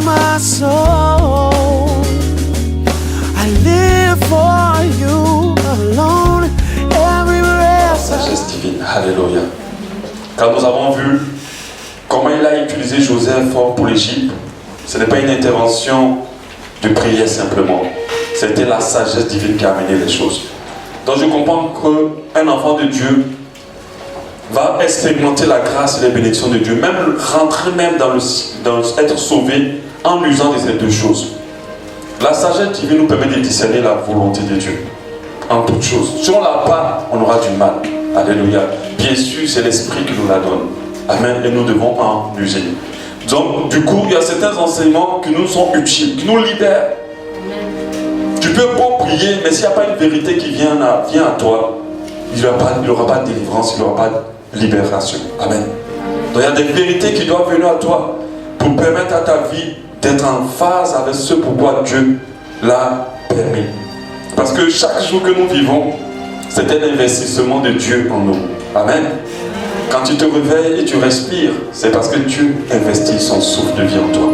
my soul. I live for you alone, everywhere. Sagesse divine, alléluia. Quand nous avons vu comment il a utilisé Joseph pour l'Égypte, ce n'est pas une intervention de prière simplement. C'était la sagesse divine qui a amené les choses. Donc je comprends qu'un enfant de Dieu va expérimenter la grâce et les bénédictions de Dieu, même rentrer même dans être sauvé en usant de ces deux choses. La sagesse divine nous permet de discerner la volonté de Dieu en toutes choses. Si on ne l'a pas, on aura du mal. Alléluia. Bien sûr, c'est l'Esprit qui nous la donne. Amen. Et nous devons en user. Donc, du coup, il y a certains enseignements qui nous sont utiles, qui nous libèrent. Tu peux beau prier, mais s'il n'y a pas une vérité qui vient à toi, il n'y aura pas de délivrance, il n'y aura pas de libération. Amen. Donc, il y a des vérités qui doivent venir à toi pour permettre à ta vie d'être en phase avec ce pourquoi Dieu l'a permis. Parce que chaque jour que nous vivons, c'est un investissement de Dieu en nous. Amen. Quand tu te réveilles et tu respires, c'est parce que Dieu investit son souffle de vie en toi.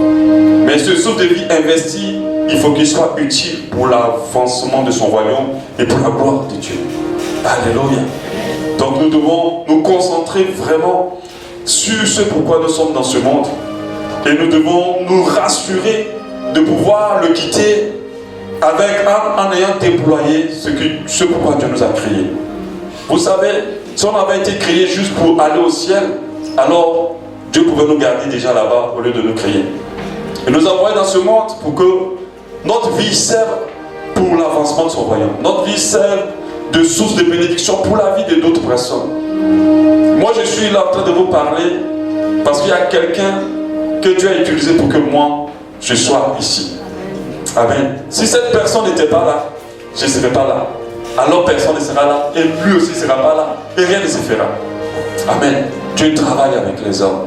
Mais ce souffle de vie investi, il faut qu'il soit utile pour l'avancement de son royaume et pour la gloire de Dieu. Alléluia. Donc nous devons nous concentrer vraiment sur ce pourquoi nous sommes dans ce monde. Et nous devons nous rassurer de pouvoir le quitter en ayant déployé ce pourquoi Dieu nous a créés. Vous savez, si on avait été créé juste pour aller au ciel, alors Dieu pouvait nous garder déjà là-bas au lieu de nous créer. Et nous envoyer dans ce monde pour que notre vie serve pour l'avancement de son royaume. Notre vie serve de source de bénédiction pour la vie de d'autres personnes. Moi, je suis là en train de vous parler parce qu'il y a quelqu'un que Dieu a utilisé pour que moi, je sois ici. Amen. Si cette personne n'était pas là, je ne serais pas là. Alors personne ne sera là et lui aussi ne sera pas là et rien ne se fera. Amen. Dieu travaille avec les hommes.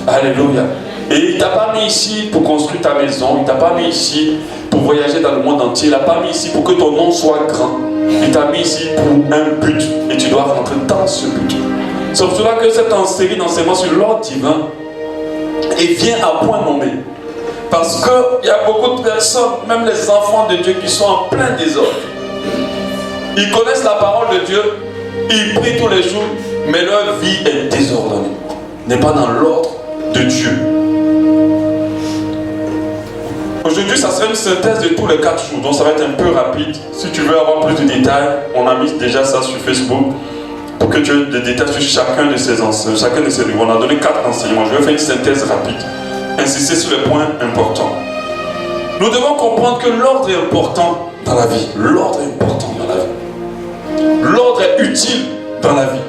Alléluia. Et il ne t'a pas mis ici pour construire ta maison, il ne t'a pas mis ici pour voyager dans le monde entier, il ne t'a pas mis ici pour que ton nom soit grand. Il t'a mis ici pour un but et tu dois rentrer dans ce but. C'est pour cela que cette série d'enseignements sur l'ordre divin et vient à point nommé. Parce qu'il y a beaucoup de personnes, même les enfants de Dieu qui sont en plein désordre. Ils connaissent la parole de Dieu, ils prient tous les jours, mais leur vie est désordonnée, n'est pas dans l'ordre de Dieu. Aujourd'hui, ça sera une synthèse de tous les 4 jours, donc ça va être un peu rapide. Si tu veux avoir plus de détails, on a mis déjà ça sur Facebook pour que tu aies des détails sur chacun de ces enseignements, chacun de ces livres. On a donné 4 enseignements. Je vais faire une synthèse rapide, insister sur les points importants. Nous devons comprendre que l'ordre est important dans la vie. L'ordre est important dans la vie. L'ordre est utile dans la vie.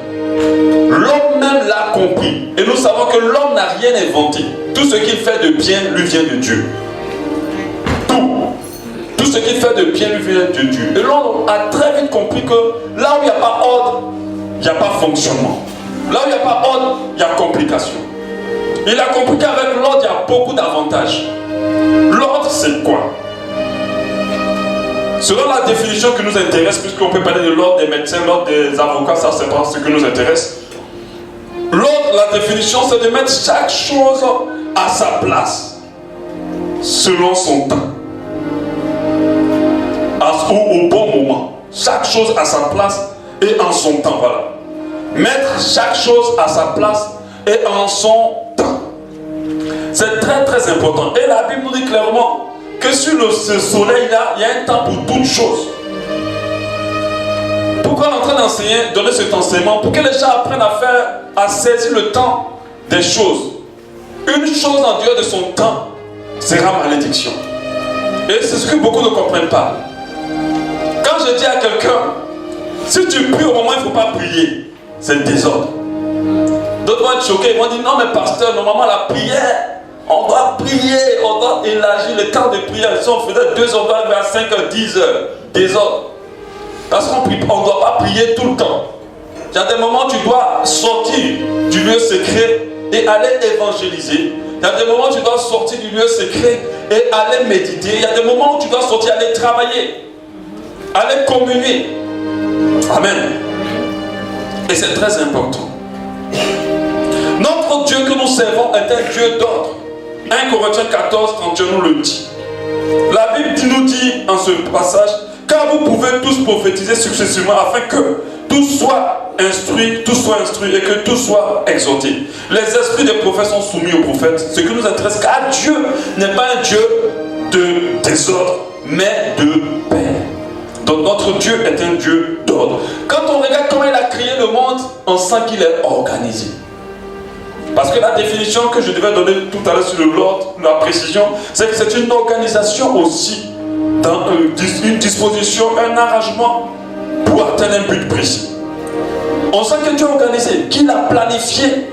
L'homme même l'a compris. Et nous savons que l'homme n'a rien inventé. Tout ce qu'il fait de bien lui vient de Dieu. Tout ce qu'il fait de bien lui vient de Dieu. Et l'homme a très vite compris que là où il n'y a pas ordre, il n'y a pas fonctionnement. Là où il n'y a pas ordre, il y a complication. Il a compris qu'avec l'ordre, il y a beaucoup d'avantages. L'ordre, c'est quoi? Selon la définition qui nous intéresse, puisqu'on peut parler de l'ordre des médecins, l'ordre des avocats, ça c'est pas ce qui nous intéresse. L'ordre, la définition, c'est de mettre chaque chose à sa place, selon son temps, au bon moment. Chaque chose à sa place et en son temps, voilà. Mettre chaque chose à sa place et en son temps. C'est très très important. Et la Bible nous dit clairement que sur ce soleil-là, il y a un temps pour toutes choses. Pourquoi on est en train d'enseigner, donner cet enseignement? Pour que les gens apprennent à saisir le temps des choses. Une chose en dehors de son temps sera malédiction. Et c'est ce que beaucoup ne comprennent pas. Quand je dis à quelqu'un, si tu pries au moment où il ne faut pas prier, c'est le désordre. D'autres vont être choqués, ils vont dire non mais pasteur, normalement la prière, on doit prier, on doit élargir le temps de prière. Si on faisait 2 heures, on doit arriver à 5 heures, 10 heures, désordre. Parce qu'on ne doit pas prier tout le temps. Il y a des moments où tu dois sortir du lieu secret et aller évangéliser. Il y a des moments où tu dois sortir du lieu secret et aller méditer. Il y a des moments où tu dois sortir, aller travailler, aller communier. Amen. Et c'est très important. Notre Dieu que nous servons est un Dieu d'ordre. 1 Corinthiens 14, 31 nous le dit. La Bible nous dit en ce passage, car vous pouvez tous prophétiser successivement afin que tout soit instruit et que tout soit exhorté. Les esprits des prophètes sont soumis aux prophètes. Ce qui nous intéresse, car Dieu n'est pas un Dieu de désordre, mais de paix. Donc notre Dieu est un Dieu d'ordre. Quand on regarde comment il a créé le monde, on sent qu'il est organisé. Parce que la définition que je devais donner tout à l'heure sur l'ordre, la précision, c'est que c'est une organisation aussi, dans une disposition, un arrangement pour atteindre un but précis. On sent que Dieu a organisé, qu'il a planifié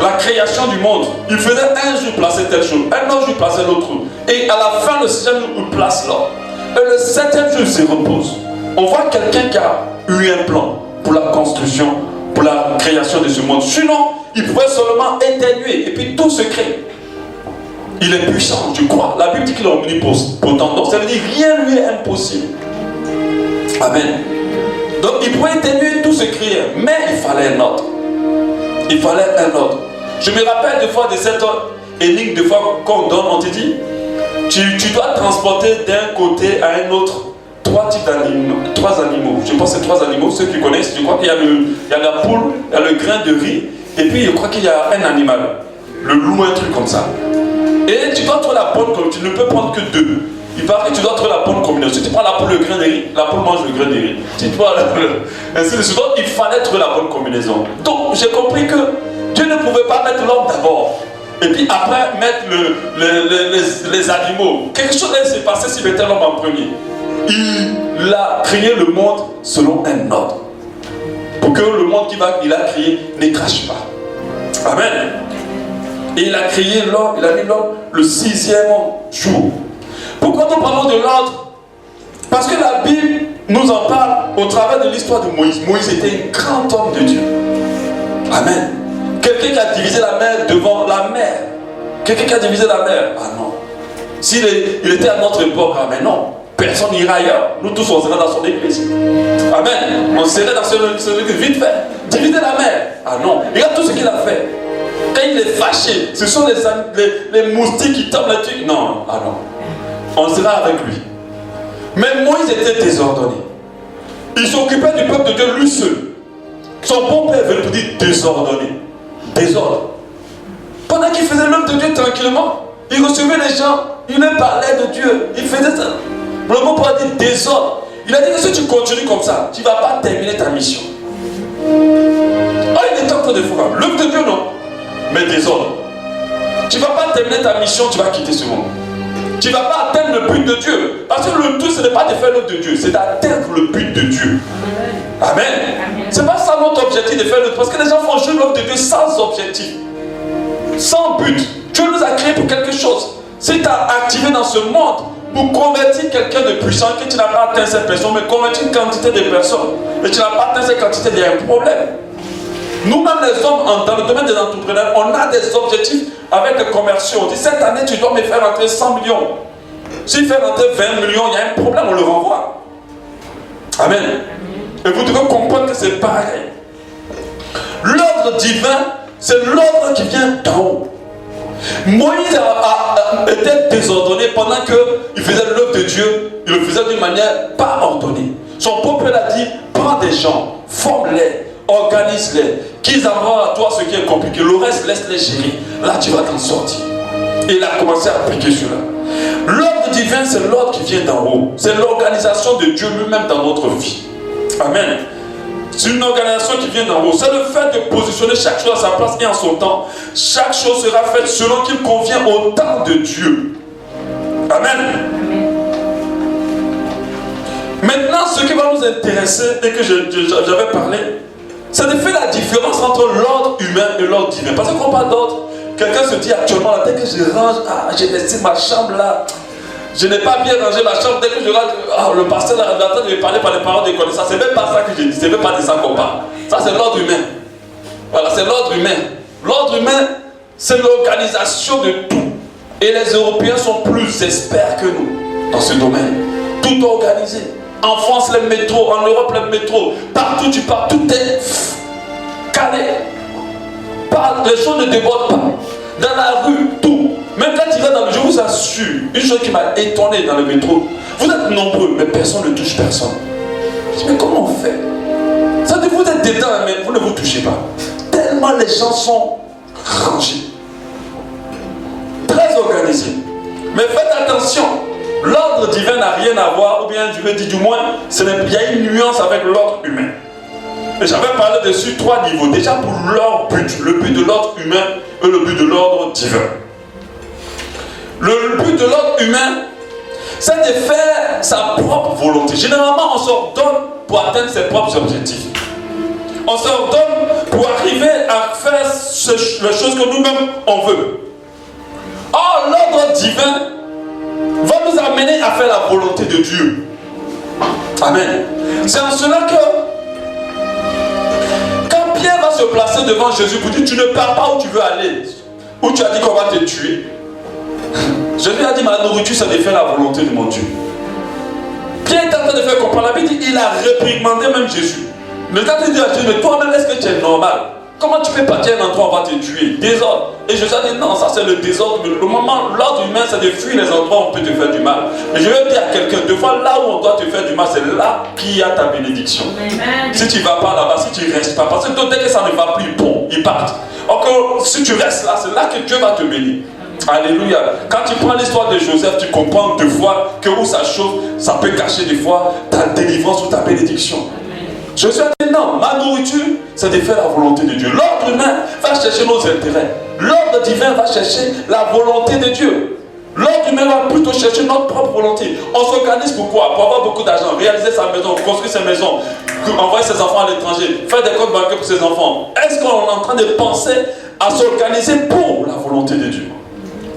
la création du monde. Il faisait un jour placer telle chose, un autre jour placer l'autre. Et à la fin, le 6e jour, il place l'autre. Et le 7e jour, il se repose. On voit quelqu'un qui a eu un plan pour la construction, pour la création de ce monde. Sinon, il pouvait seulement éternuer et puis tout se crée. Il est puissant, je crois. La Bible dit qu'il est omnipotent. Donc ça veut dire rien lui est impossible. Amen. Donc il pouvait éternuer, tout se créer. Mais il fallait un ordre. Il fallait un ordre. Je me rappelle des fois de cette énigme, des fois qu'on donne, on te dit, tu dois transporter d'un côté à un autre trois animaux. Je pense que c'est 3 animaux, ceux qui connaissent. Je crois qu'il y a la poule, il y a le grain de riz, et puis je crois qu'il y a un animal, le loup, un truc comme ça. Et tu dois trouver la bonne combinaison. Tu ne peux prendre que 2. Il paraît que tu dois trouver la bonne combinaison. Si tu prends la poule, le grain de riz, la poule mange le grain de riz. Si tu prends ainsi de suite. Donc il fallait trouver la bonne combinaison. Donc j'ai compris que Dieu ne pouvait pas mettre l'homme d'abord. Et puis après mettre les animaux. Quelque chose s'est passé s'il mettait l'homme en premier. Il a créé le monde selon un ordre. Pour que le monde qu'il a créé ne crache pas. Amen. Et il a créé l'homme, il a mis l'homme le 6e jour. Pourquoi nous parlons de l'ordre? Parce que la Bible nous en parle au travers de l'histoire de Moïse. Moïse était un grand homme de Dieu. Amen. Quelqu'un qui a divisé la mer devant la mer. Quelqu'un qui a divisé la mer. Ah non. S'il était à notre époque, ah mais non. Personne n'ira ailleurs. Nous tous, on serait dans son église. Amen. On serait dans son église vite fait. Diviser la mer. Ah non. Regarde tout ce qu'il a fait. Quand il est fâché, ce sont les moustiques qui tombent là-dessus. Non. Ah non. On sera avec lui. Mais Moïse était désordonné. Il s'occupait du peuple de Dieu lui seul. Son bon père veut dire désordonné. Désordre. Pendant qu'il faisait l'œuvre de Dieu tranquillement, il recevait les gens, il leur parlait de Dieu, il faisait ça. Le mot pour dire désordre. Il a dit que si tu continues comme ça, tu ne vas pas terminer ta mission. Ah, il est en train de faire l'œuvre de Dieu, non. Mais désordre. Tu ne vas pas terminer ta mission, tu vas quitter ce monde. Tu ne vas pas atteindre le but de Dieu. Parce que le tout, ce n'est pas de faire l'œuvre de Dieu, c'est d'atteindre le but de Dieu. Amen. Ce n'est pas ça notre objectif de faire l'œuvre. Parce que les gens font juste l'œuvre de Dieu sans objectif, sans but. Dieu nous a créés pour quelque chose. Si tu as activé dans ce monde pour convertir quelqu'un de puissant, que tu n'as pas atteint cette personne, mais convertir une quantité de personnes, et tu n'as pas atteint cette quantité, il y a un problème. Nous-mêmes les hommes, dans le domaine des entrepreneurs, on a des objectifs avec les commerciaux. On dit cette année tu dois me faire rentrer 100 millions. S'il fait rentrer 20 millions, il y a un problème, on le renvoie. Amen. Et vous devez comprendre que c'est pareil. L'ordre divin, c'est l'ordre qui vient d'en haut. Moïse était désordonné pendant qu'il faisait l'œuvre de Dieu. Il le faisait d'une manière pas ordonnée. Son peuple a dit, prends des gens, forme-les, organise-les, qu'ils envoient à toi ce qui est compliqué. Le reste, laisse-les gérer. Là, tu vas t'en sortir. Et il a commencé à appliquer cela. L'ordre divin, c'est l'ordre qui vient d'en haut. C'est l'organisation de Dieu lui-même dans notre vie. Amen. C'est une organisation qui vient d'en haut. C'est le fait de positionner chaque chose à sa place et en son temps. Chaque chose sera faite selon qu'il convient au temps de Dieu. Amen. Maintenant, ce qui va nous intéresser et que j'avais parlé, c'est de faire la différence entre l'ordre humain et l'ordre divin. Parce qu'on parle d'ordre, quelqu'un se dit actuellement, dès que je range, j'ai laissé ma chambre là, je n'ai pas bien rangé ma chambre, dès que je range, le pasteur là, en train de me parler par les paroles des connaissances. C'est même pas ça que j'ai dit, c'est même pas de ça qu'on parle. Ça c'est l'ordre humain. Voilà, c'est l'ordre humain. L'ordre humain, c'est l'organisation de tout. Et les Européens sont plus experts que nous dans ce domaine. Tout organisé. En France, les métros, en Europe, les métros, partout tu pars, tout est calé. Les choses ne débordent pas. Dans la rue, tout. Même quand il va dans le... Je vous assure, une chose qui m'a étonné dans le métro, vous êtes nombreux, mais personne ne touche personne. Je dis, mais comment on fait? Ça dit, vous êtes dedans, mais vous ne vous touchez pas. Tellement les gens sont rangés. Très organisés. Mais faites attention, l'ordre divin n'a rien à voir, ou bien je veux dire du moins, il y a une nuance avec l'ordre humain. Et j'avais parlé dessus 3 niveaux. Déjà pour leur but, le but de l'ordre humain et le but de l'ordre divin. Le but de l'ordre humain, c'est de faire sa propre volonté. Généralement, on s'ordonne pour atteindre ses propres objectifs. On s'ordonne pour arriver à faire les choses que nous-mêmes on veut. Or, l'ordre divin va nous amener à faire la volonté de Dieu. Amen. C'est en cela que quand Pierre va se placer devant Jésus pour dire tu ne pars pas où tu veux aller, où tu as dit qu'on va te tuer, Jésus a dit ma nourriture c'est de faire la volonté de mon Dieu. Pierre est en train de faire comprendre. La Bible dit il a réprimandé même Jésus. Mais quand il dit à Jésus, mais toi-même est-ce que tu es normal? Comment tu peux partir à un endroit où on va te tuer? Désordre. Et Jésus a dit non, ça c'est le désordre. Le moment, l'ordre humain c'est de fuir les endroits où on peut te faire du mal. Mais je veux dire à quelqu'un, deux fois là où on doit te faire du mal, c'est là qu'il y a ta bénédiction. Amen. Si tu ne vas pas là-bas, si tu ne restes pas, parce que dès que ça ne va plus, bon, ils partent. Encore, si tu restes là, c'est là que Dieu va te bénir. Alléluia. Quand tu prends l'histoire de Joseph, tu comprends deux fois que où ça chauffe, ça peut cacher des fois ta délivrance ou ta bénédiction. Jésus a dit non, ma nourriture, c'est de faire la volonté de Dieu. L'ordre humain va chercher nos intérêts. L'ordre divin va chercher la volonté de Dieu. L'ordre humain va plutôt chercher notre propre volonté. On s'organise pourquoi? Pour avoir beaucoup d'argent, réaliser sa maison, construire sa maison, envoyer ses enfants à l'étranger, faire des comptes bancaires pour ses enfants. Est-ce qu'on est en train de penser à s'organiser pour la volonté de Dieu?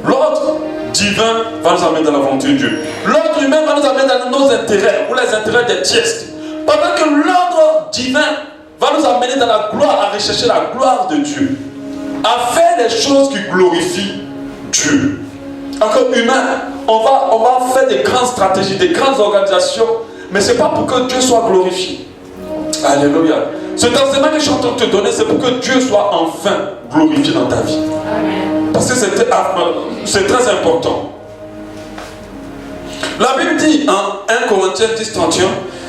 L'ordre divin va nous amener dans la volonté de Dieu. L'ordre humain va nous amener dans nos intérêts ou les intérêts des tiers. Pendant que l'ordre divin va nous amener dans la gloire, à rechercher la gloire de Dieu, à faire les choses qui glorifient Dieu. Encore humain, on va faire des grandes stratégies, des grandes organisations, mais ce n'est pas pour que Dieu soit glorifié. Alléluia. Cet enseignement que je suis en train de te donner, c'est pour que Dieu soit enfin glorifié dans ta vie. Parce que c'est très important. La Bible dit en 1 Corinthiens 10:31,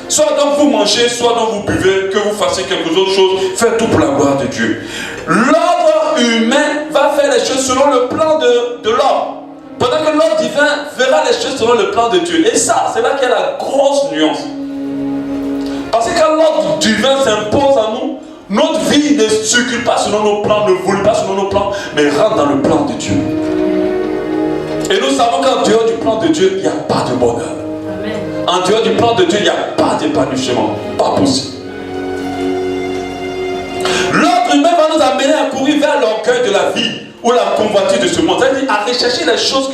soit donc vous mangez, soit donc vous buvez, que vous fassiez quelque autre chose, faites tout pour la gloire de Dieu. L'ordre humain va faire les choses selon le plan de l'homme. Pendant que l'ordre divin fera les choses selon le plan de Dieu. Et ça, c'est là qu'il y a la grosse nuance. Parce que quand l'ordre divin s'impose à nous, notre vie ne circule pas selon nos plans, ne vole pas selon nos plans, mais rentre dans le plan de Dieu. Et nous savons qu'en dehors du plan de Dieu, il n'y a pas de bonheur. En dehors du plan de Dieu, il n'y a pas d'épanouissement. Pas possible. L'ordre humain va nous amener à courir vers l'orgueil de la vie ou la convoitise de ce monde. C'est-à-dire à rechercher les choses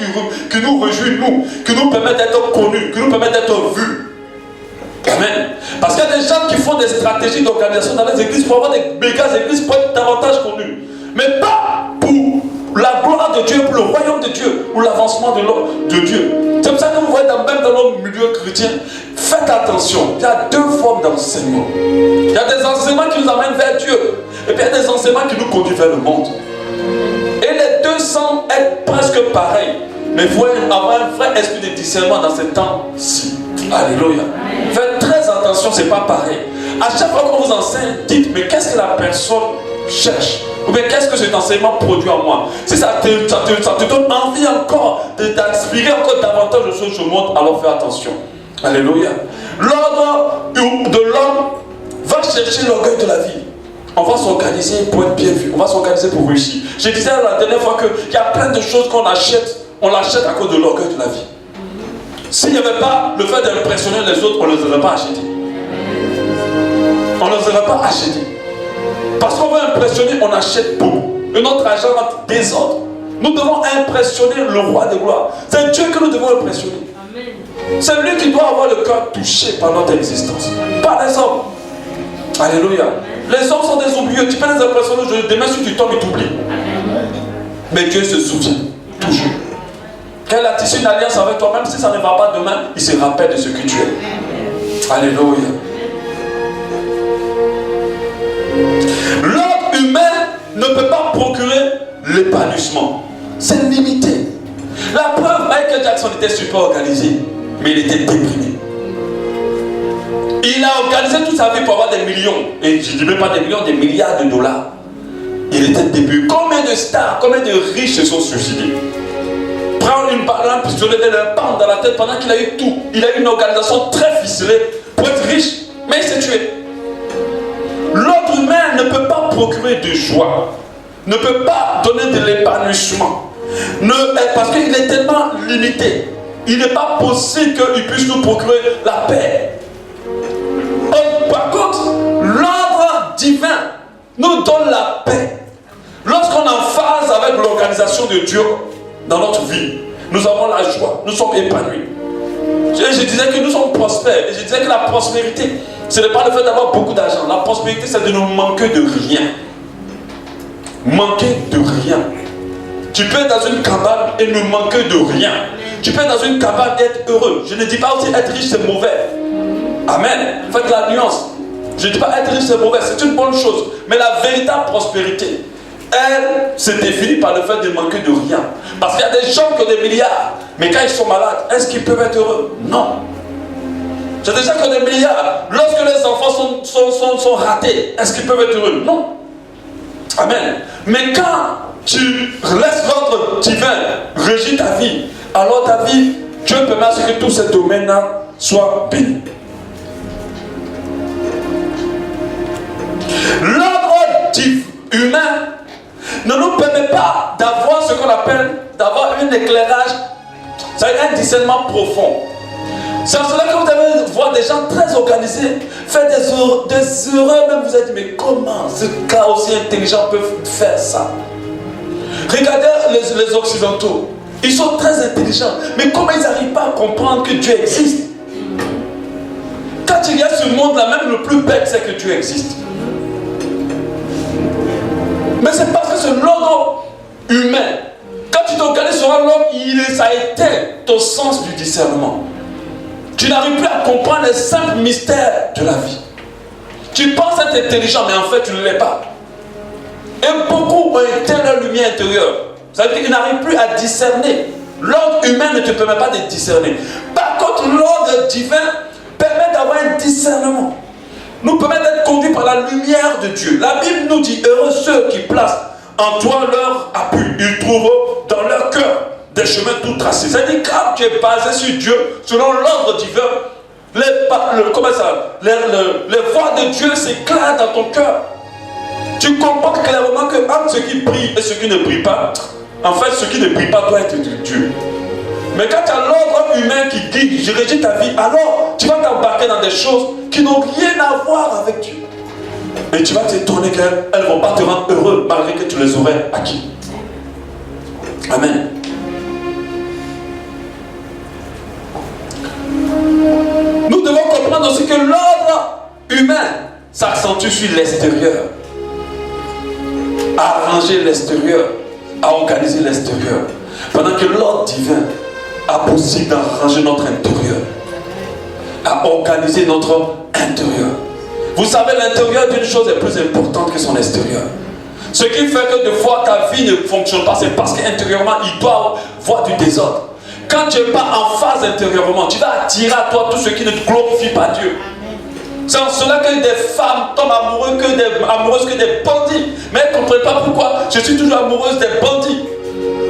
qui nous réjouissent, nous, qui nous permettent d'être connus, qui nous permettent d'être vus. Amen. Parce qu'il y a des gens qui font des stratégies d'organisation dans les églises pour avoir des méga églises pour être davantage connus. Mais pas pour la gloire de Dieu, pour le royaume de Dieu, ou l'avancement de Dieu. C'est pour ça que vous voyez même dans nos milieux chrétiens, faites attention, il y a 2 formes d'enseignement. Il y a des enseignements qui nous amènent vers Dieu, et puis il y a des enseignements qui nous conduisent vers le monde. Et les deux semblent être presque pareils, mais il faut avoir un vrai esprit de discernement dans ces temps-ci. Alléluia. Faites très attention, c'est pas pareil. À chaque fois qu'on vous enseigne, dites, mais qu'est-ce que la personne cherche? Ou bien qu'est-ce que cet enseignement produit en moi? Si ça te donne envie encore d'aspirer encore davantage de choses au monde, alors fais attention. Alléluia. L'ordre de l'homme va chercher l'orgueil de la vie. On va s'organiser pour être bien vu. On va s'organiser pour réussir. Je disais la dernière fois qu'il y a plein de choses qu'on achète. On l'achète à cause de l'orgueil de la vie. S'il n'y avait pas le fait d'impressionner les autres, on ne les aurait pas achetés. On ne les aurait pas achetés. Parce qu'on veut impressionner, on achète beaucoup. Et notre argent va désordre. Nous devons impressionner le roi des gloires. C'est Dieu que nous devons impressionner. C'est lui qui doit avoir le cœur touché par notre existence. Pas les hommes. Alléluia. Les hommes sont des oublieux. Tu peux les impressionner aujourd'hui. Demain, si tu tombes, ils t'oublient. Mais Dieu se souvient. Toujours. Quand il a tissé une alliance avec toi, même si ça ne va pas demain, il se rappelle de ce que tu es. Alléluia. L'ordre humain ne peut pas procurer l'épanouissement. C'est limité. La preuve, Michael Jackson était super organisé, mais il était déprimé. Il a organisé toute sa vie pour avoir des millions. Et je ne dis même pas des millions, des milliards de dollars. Il était début. Combien de stars, combien de riches se sont suicidés? Prendre un pistolet et le pendre dans la tête pendant qu'il a eu tout. Il a eu une organisation très ficelée pour être riche, mais il s'est tué. L'autre humain ne peut pas procurer de joie, ne peut pas donner de l'épanouissement, parce qu'il est tellement limité. Il n'est pas possible qu'il puisse nous procurer la paix. Par contre, l'ordre divin nous donne la paix. Lorsqu'on est en phase avec l'organisation de Dieu dans notre vie, nous avons la joie, nous sommes épanouis. Je disais que nous sommes prospères. Et je disais que la prospérité, ce n'est pas le fait d'avoir beaucoup d'argent. La prospérité, c'est de ne manquer de rien. Manquer de rien. Tu peux être dans une cabane et ne manquer de rien. Tu peux être dans une cabane et être heureux. Je ne dis pas aussi être riche, c'est mauvais. Amen. Faites la nuance. Je ne dis pas être riche, c'est mauvais. C'est une bonne chose. Mais la véritable prospérité, elle se définit par le fait de manquer de rien. Parce qu'il y a des gens qui ont des milliards, mais quand ils sont malades, est-ce qu'ils peuvent être heureux? Non. J'ai des gens qui ont des milliards. Lorsque les enfants sont ratés, est-ce qu'ils peuvent être heureux? Non. Amen. Mais quand tu laisses l'ordre divin régir ta vie, alors ta vie, Dieu permet à ce que tous ces domaines-là soient bénis. L'ordre humain ne nous permet pas d'avoir ce qu'on appelle, d'avoir un éclairage, c'est-à-dire un discernement profond. C'est en cela que vous allez voir des gens très organisés faire des erreurs, même vous êtes dit, mais comment ce gars aussi intelligent peut faire ça? Regardez les Occidentaux, ils sont très intelligents, mais comment ils n'arrivent pas à comprendre que Dieu existe? Quand il y a ce monde-là, même le plus bête sait que Dieu existe. Mais c'est parce que c'est l'ordre humain. Quand tu t'organises sur l'homme, ça éteint ton sens du discernement. Tu n'arrives plus à comprendre les simples mystères de la vie. Tu penses être intelligent, mais en fait tu ne l'es pas. Et beaucoup ont éteint leur lumière intérieure. Ça veut dire qu'ils n'arrivent plus à discerner. L'ordre humain ne te permet pas de discerner. Par contre, l'ordre divin permet d'avoir un discernement. Nous permet d'être conduits par la lumière de Dieu. La Bible nous dit, heureux ceux qui placent en toi leur appui. Ils trouvent dans leur cœur des chemins tout tracés. C'est-à-dire quand tu es basé sur Dieu, selon l'ordre divin, les voix de Dieu s'éclairent dans ton cœur. Tu comprends clairement que entre ceux qui prient et ceux qui ne prient pas, en fait, ceux qui ne prient pas doivent être de Dieu. Mais quand tu as l'ordre humain qui dit, je régis ta vie, alors tu vas t'embarquer dans des choses qui n'ont rien à voir avec Dieu. Et tu vas t'étonner qu'elles ne vont pas te rendre heureux malgré que tu les aurais acquis. Amen. Nous devons comprendre aussi que l'ordre humain s'accentue sur l'extérieur. À arranger l'extérieur, à organiser l'extérieur. Pendant que l'ordre divin a possible d'arranger notre intérieur, à organiser notre intérieur. Vous savez, l'intérieur d'une chose est plus importante que son extérieur. Ce qui fait que des fois ta vie ne fonctionne pas, c'est parce qu'intérieurement il doit voir du désordre. Quand tu n'es pas en phase intérieurement, tu vas attirer à toi tout ce qui ne glorifie pas Dieu. C'est en cela que des femmes tombent amoureuses que des bandits. Mais elles ne comprennent pas pourquoi je suis toujours amoureuse des bandits.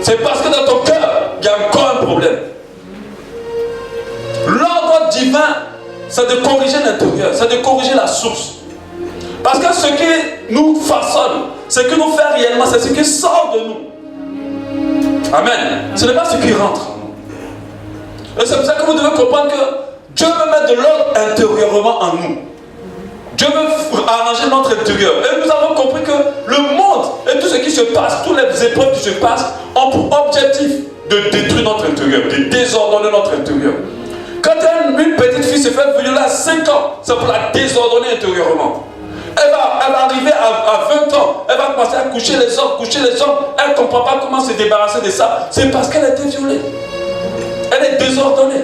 C'est parce que dans ton cœur, il y a encore un problème. L'ordre divin, c'est de corriger l'intérieur, c'est de corriger la source. Parce que ce qui nous façonne, ce qui nous fait réellement, c'est ce qui sort de nous. Amen. Ce n'est pas ce qui rentre. Et c'est pour ça que vous devez comprendre que Dieu veut mettre de l'ordre intérieurement en nous. Dieu veut arranger notre intérieur. Et nous avons compris que le monde et tout ce qui se passe, toutes les épreuves qui se passent, ont pour objectif de détruire notre intérieur, de désordonner notre intérieur. Quand une petite fille se fait violer à 5 ans, c'est pour la désordonner intérieurement. Elle va arriver à 20 ans, elle va commencer à coucher les hommes, elle ne comprend pas comment se débarrasser de ça. C'est parce qu'elle a été violée. Elle est désordonnée.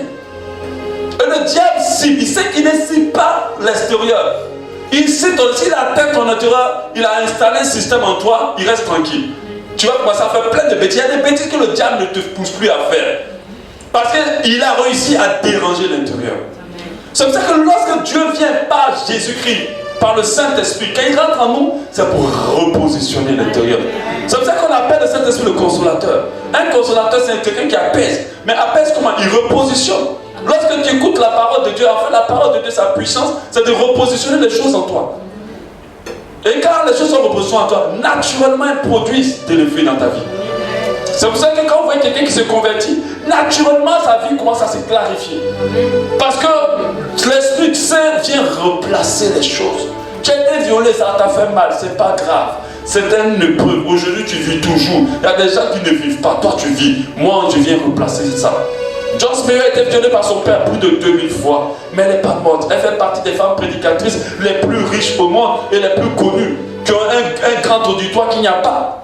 Et le diable cible, il sait qu'il ne cible pas l'extérieur. Il sait que s'il atteint ton intérieur, il a installé un système en toi, il reste tranquille. tu vas commencer à faire plein de bêtises. Il y a des bêtises que le diable ne te pousse plus à faire. Parce qu'il a réussi à déranger l'intérieur. C'est pour ça que lorsque Dieu vient par Jésus-Christ, par le Saint-Esprit, quand il rentre en nous, c'est pour repositionner l'intérieur. C'est pour ça qu'on appelle le Saint-Esprit le consolateur. Un consolateur, c'est quelqu'un qui apaise. Mais apaise comment? Il repositionne. Lorsque tu écoutes la parole de Dieu, en fait, la parole de Dieu, sa puissance, c'est de repositionner les choses en toi. Et quand les choses sont repositionnées en toi, naturellement, elles produisent des effets dans ta vie. C'est pour ça que quand vous voyez quelqu'un qui se convertit, naturellement sa vie commence à se clarifier. Parce que l'Esprit Saint vient replacer les choses. Tu as été violé, ça t'a fait mal, c'est pas grave. C'est un épreuve. Aujourd'hui tu vis toujours. Il y a des gens qui ne vivent pas. Toi tu vis. Moi je viens replacer ça. Joyce Meyer a été violée par son père plus de 2000 fois. Mais elle n'est pas morte. Elle fait partie des femmes prédicatrices les plus riches au monde et les plus connues. Qui ont un grand auditoire qu'il n'y a pas.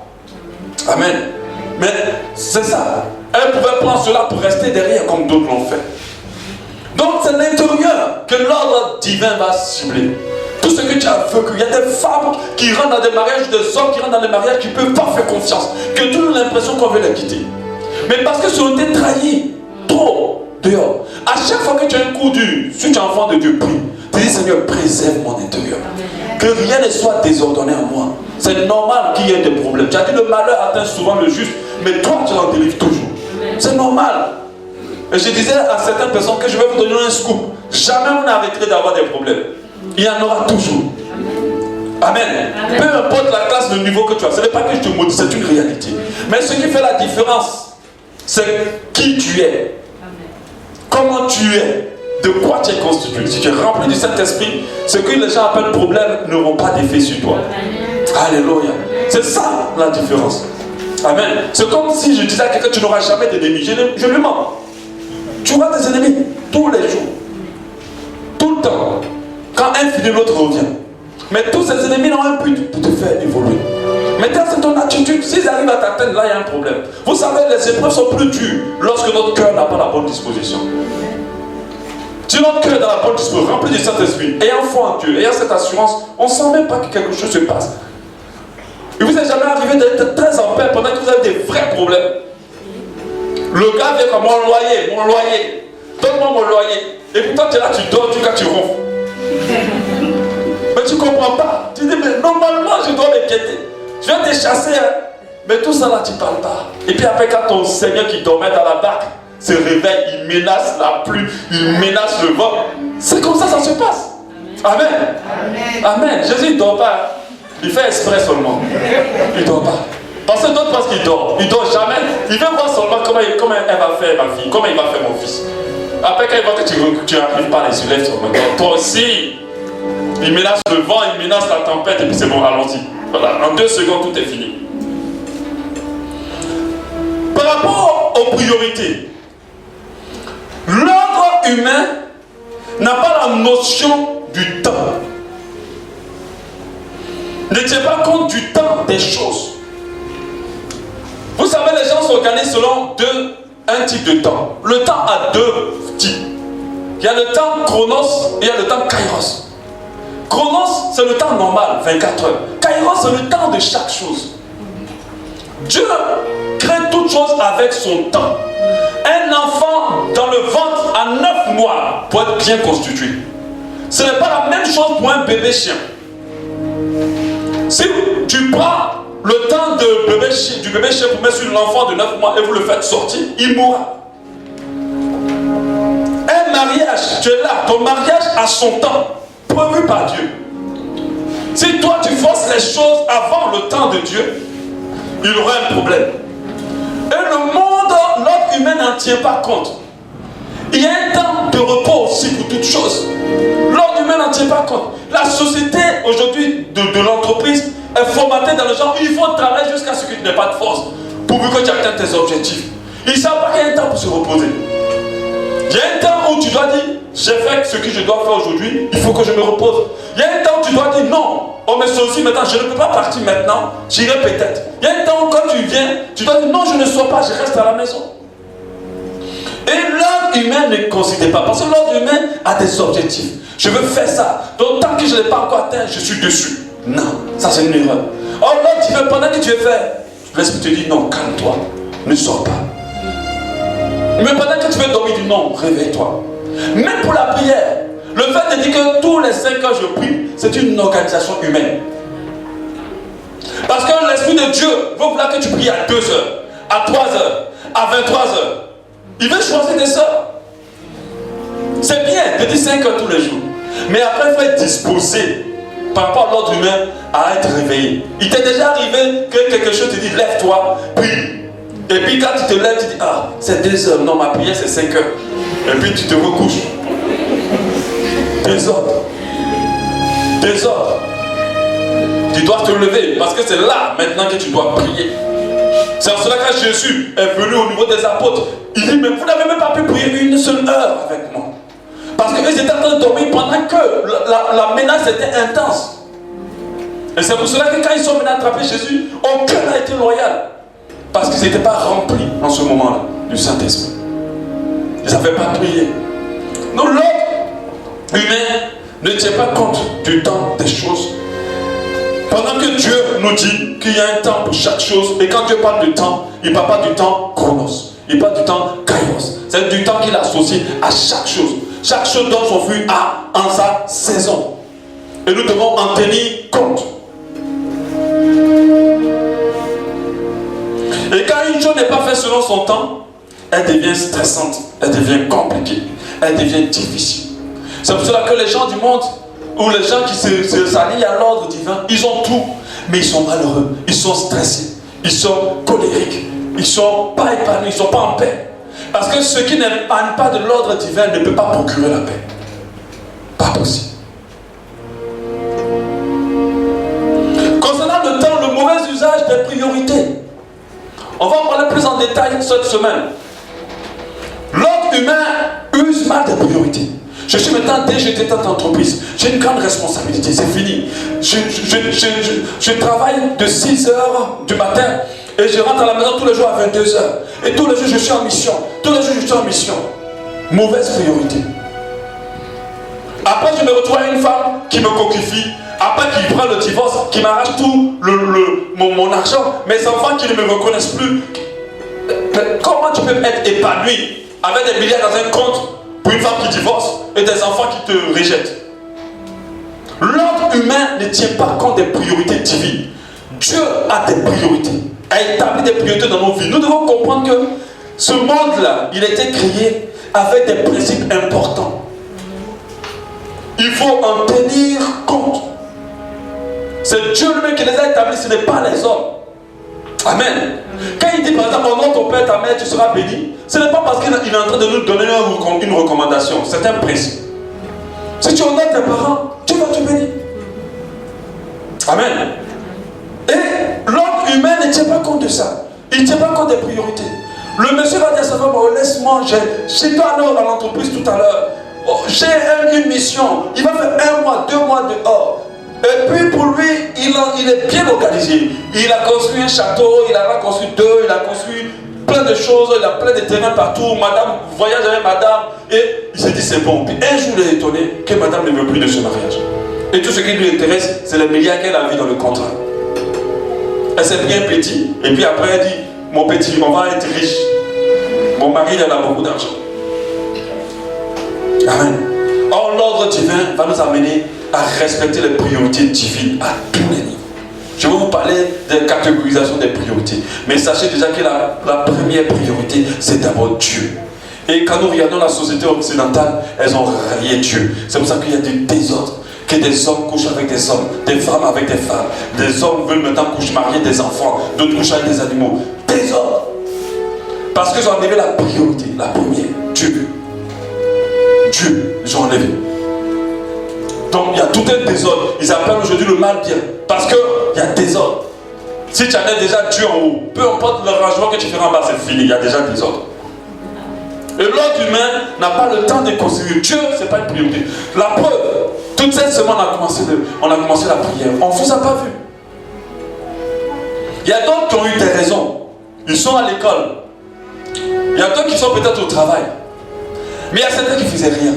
Amen. Mais c'est ça. Elle pouvait prendre cela pour rester derrière comme d'autres l'ont fait. Donc c'est l'intérieur que l'ordre divin va cibler. Tout ce que tu as vécu. Il y a des femmes qui rentrent dans des mariages, des hommes qui rentrent dans des mariages qui ne peuvent pas faire confiance. Que tu as l'impression qu'on veut les quitter. Mais parce que ont été trahis trop dehors. À chaque fois que tu as un coup dur, si tu es enfant de Dieu, prie. Tu dis Seigneur, préserve mon intérieur. Que rien ne soit désordonné en moi. C'est normal qu'il y ait des problèmes. Tu as dit le malheur atteint souvent le juste, mais toi tu en délivres toujours. C'est normal. Et je disais à certaines personnes que je vais vous donner un scoop. Jamais vous n'arrêterez d'avoir des problèmes. Il y en aura toujours. Amen. Peu importe la classe, le niveau que tu as. Ce n'est pas que je te maudis, c'est une réalité. Mais ce qui fait la différence, c'est qui tu es. Comment tu es. De quoi tu es constitué. Si tu es rempli du Saint-Esprit, ce que les gens appellent problème n'auront pas d'effet sur toi. Alléluia. C'est ça la différence. Amen. C'est comme si je disais à quelqu'un tu n'auras jamais d'ennemis. Je lui mens. Tu auras des ennemis tous les jours. Tout le temps. Quand un fidèle l'autre revient. Mais tous ces ennemis ont un but de te faire évoluer. Maintenant c'est ton attitude. S'ils arrivent à t'atteindre, là il y a un problème. Vous savez, les épreuves sont plus dures lorsque notre cœur n'a pas la bonne disposition. Si notre cœur est dans la bonne disposition, rempli du Saint-Esprit, ayant foi en Dieu, ayant cette assurance, on ne sent même pas que quelque chose se passe. Il vous est jamais arrivé d'être très en paix pendant que vous avez des vrais problèmes. Le gars vient comme mon loyer, donne-moi mon loyer. Et puis toi tu es là, tu dors, tu ronfles. Mais tu ne comprends pas. Tu dis, mais normalement je dois m'inquiéter. Je vais te chasser, hein. Mais tout ça là, tu ne parles pas. Et puis après, quand ton Seigneur qui dormait dans la barque se réveille, il menace la pluie, il menace le vent. C'est comme ça se passe. Amen. Amen. Jésus ne dort pas. Il fait exprès seulement. Il ne dort pas. Parce que d'autres pensent qu'il dort. Il ne dort jamais. Il veut voir seulement comment elle va faire ma fille, comment il va faire mon fils. Après, quand il voit que tu n'arrives pas à les soulèver sur le corps, toi aussi, il menace le vent, il menace la tempête, et puis c'est bon, allons-y. Voilà, en 2 secondes, tout est fini. Par rapport aux priorités, l'ordre humain n'a pas la notion du temps. Ne tient pas compte du temps des choses. Vous savez, les gens s'organisent selon un type de temps. Le temps a 2 types. Il y a le temps chronos et il y a le temps kairos. Chronos, c'est le temps normal, 24 heures. Kairos, c'est le temps de chaque chose. Dieu crée toute chose avec son temps. Un enfant dans le ventre à 9 mois pour être bien constitué. Ce n'est pas la même chose pour un bébé chien. Si tu prends le temps du bébé chien pour mettre sur l'enfant de 9 mois et vous le faites sortir, il mourra. Un mariage, tu es là, ton mariage a son temps prévu par Dieu. Si toi tu forces les choses avant le temps de Dieu, il y aura un problème. Et le monde, l'homme humain n'en tient pas compte. Il y a un temps de repos aussi pour toutes choses. L'homme humain n'en tient pas compte. La société aujourd'hui de l'entreprise est formatée dans le genre où il faut travailler jusqu'à ce que tu n'aies pas de force pourvu que tu atteignes tes objectifs. Ils ne savent pas qu'il y a un temps pour se reposer. Il y a un temps où tu dois dire j'ai fait ce que je dois faire aujourd'hui, il faut que je me repose. Il y a un temps où tu dois dire non, oh mais ceci maintenant, je ne peux pas partir maintenant, j'irai peut-être. Il y a un temps où quand tu viens, tu dois dire non, je ne sors pas, je reste à la maison. Et l'homme humain ne considère pas, parce que l'homme humain a des objectifs. Je veux faire ça, donc tant que je ne l'ai pas encore atteint, je suis dessus. Non, ça c'est une erreur. Or l'homme, tu veux pendant que tu veux faire l'esprit te dit non, calme-toi, ne sors pas. Mais pendant que tu veux dormir, il dit non, réveille-toi. Même pour la prière, le fait de dire que tous les 5 heures je prie, c'est une organisation humaine. Parce que l'Esprit de Dieu veut vouloir que tu pries à 2 heures, à 3 heures, à 23 heures. Il veut choisir des heures. C'est bien de dire 5 heures tous les jours. Mais après, il faut être disposé par rapport à l'ordre humain à être réveillé. Il t'est déjà arrivé que quelque chose te dit lève-toi, prie. Et puis quand tu te lèves, tu dis ah, c'est 2 heures. Non, ma prière c'est 5 heures. Et puis tu te recouches. Désordre. Désordre. Tu dois te lever parce que c'est là maintenant que tu dois prier. C'est en cela que Jésus est venu au niveau des apôtres. Il dit mais vous n'avez même pas pu prier une seule heure avec moi. Parce qu'ils étaient en train de dormir pendant que la menace était intense. Et c'est pour cela que quand ils sont venus attraper Jésus, aucun n'a été loyal. Parce qu'ils n'étaient pas remplis en ce moment-là du Saint-Esprit. Ils n'avaient pas prié. Donc l'ordre humain ne tient pas compte du temps des choses. Pendant que Dieu nous dit qu'il y a un temps pour chaque chose, et quand Dieu parle du temps, il ne parle pas du temps chronos, il parle du temps kairos. C'est du temps qu'il associe à chaque chose. Chaque chose donne son fruit en sa saison. Et nous devons en tenir compte. Et quand une chose n'est pas faite selon son temps, elle devient stressante, elle devient compliquée, elle devient difficile. C'est pour cela que les gens du monde, ou les gens qui s'allient à l'ordre divin, ils ont tout, mais ils sont malheureux, ils sont stressés, ils sont colériques, ils ne sont pas épanouis, ils ne sont pas en paix. Parce que ce qui n'émane pas de l'ordre divin ne peut pas procurer la paix. Pas possible. Concernant le temps, le mauvais usage des priorités. On va en parler plus en détail cette semaine. L'ordre humain use mal des priorités. Je suis maintenant DG tête d'entreprise. J'ai une grande responsabilité, c'est fini. Je travaille de 6 heures du matin et je rentre à la maison tous les jours à 22 heures. Et tous les jours je suis en mission. Tous les jours je suis en mission. Mauvaise priorité. Après je me retrouve à une femme qui me coquifie. Après qui prend le divorce, qui m'arrache tout mon argent. Mes enfants qui ne me reconnaissent plus. Mais comment tu peux être épanoui avec des milliards dans un compte pour une femme qui divorce et des enfants qui te rejettent? L'ordre humain ne tient pas compte des priorités divines. Dieu a des priorités, a établi des priorités dans nos vies. Nous devons comprendre que ce monde-là, il a été créé avec des principes importants. Il faut en tenir compte. C'est Dieu lui-même qui les a établis, ce n'est pas les hommes. Amen. Quand il dit par exemple, honore ton père, ta mère, tu seras béni, ce n'est pas parce qu'il est en train de nous donner une recommandation, c'est un principe. Si tu honores tes parents, tu vas te bénir. Amen. Et l'ordre humain ne tient pas compte de ça. Il ne tient pas compte des priorités. Le monsieur va dire à sa femme, oh, laisse-moi, j'ai toi à l'entreprise tout à l'heure. Oh, j'ai une mission. Il va faire 1 mois, 2 mois dehors. Et puis pour lui, il est bien organisé. Il a construit un château, il a construit 2, il a construit plein de choses, il a plein de terrains partout. Madame voyage avec madame. Et il s'est dit c'est bon. Puis un jour il est étonné que madame ne veut plus de ce mariage. Et tout ce qui lui intéresse, c'est les milliards qu'elle a vu dans le contrat. Elle s'est pris un petit. Et puis après elle dit, mon petit, on va être riche. Mon mari il a beaucoup d'argent. Amen. Or l'ordre divin va nous amener à respecter les priorités divines à tous les niveaux. Je vais vous parler de catégorisation des priorités. Mais sachez déjà que la première priorité, c'est d'abord Dieu. Et quand nous regardons la société occidentale, elles ont rayé Dieu. C'est pour ça qu'il y a du désordre. Que des hommes couchent avec des hommes, des femmes avec des femmes. Des hommes veulent maintenant marier des enfants, d'autres couchent avec des animaux. Désordre. Parce qu'ils ont enlevé la priorité, la première, Dieu. Dieu, ils ont enlevé. Donc il y a tout un désordre. Ils appellent aujourd'hui le mal bien. Parce qu'il y a désordre. Si tu en as déjà Dieu en haut, peu importe l'arrangement que tu feras en bas, c'est fini. Il y a déjà désordre. Et l'ordre humain n'a pas le temps de construire. Dieu, ce n'est pas une priorité. La preuve, toute cette semaine, on a commencé la prière. On ne vous a pas vu. Il y a d'autres qui ont eu des raisons. Ils sont à l'école. Il y a d'autres qui sont peut-être au travail. Mais il y a certains qui ne faisaient rien.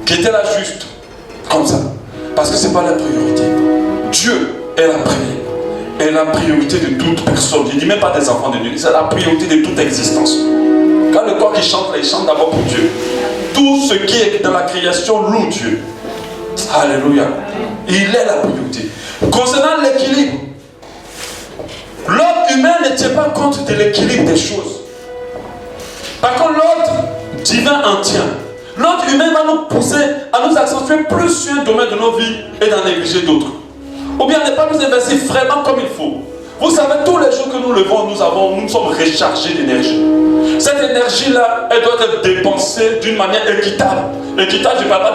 Qui étaient là juste. Comme ça. Parce que ce n'est pas la priorité. Dieu est la première. est la priorité de toute personne. Je ne dis même pas des enfants de Dieu, c'est la priorité de toute existence. Quand le corps qui chante, il chante d'abord pour Dieu. Tout ce qui est dans la création loue Dieu. Alléluia. Il est la priorité. Concernant l'équilibre, l'ordre humain ne tient pas compte de l'équilibre des choses. Par contre, l'ordre divin en tient. L'ordre humain va nous pousser à nous accentuer plus sur un domaine de nos vies et d'en négliger d'autres. Ou bien ne pas nous investir vraiment comme il faut. Vous savez, tous les jours que nous levons, nous sommes rechargés d'énergie. Cette énergie-là, elle doit être dépensée d'une manière équitable. Équitable, je ne parle pas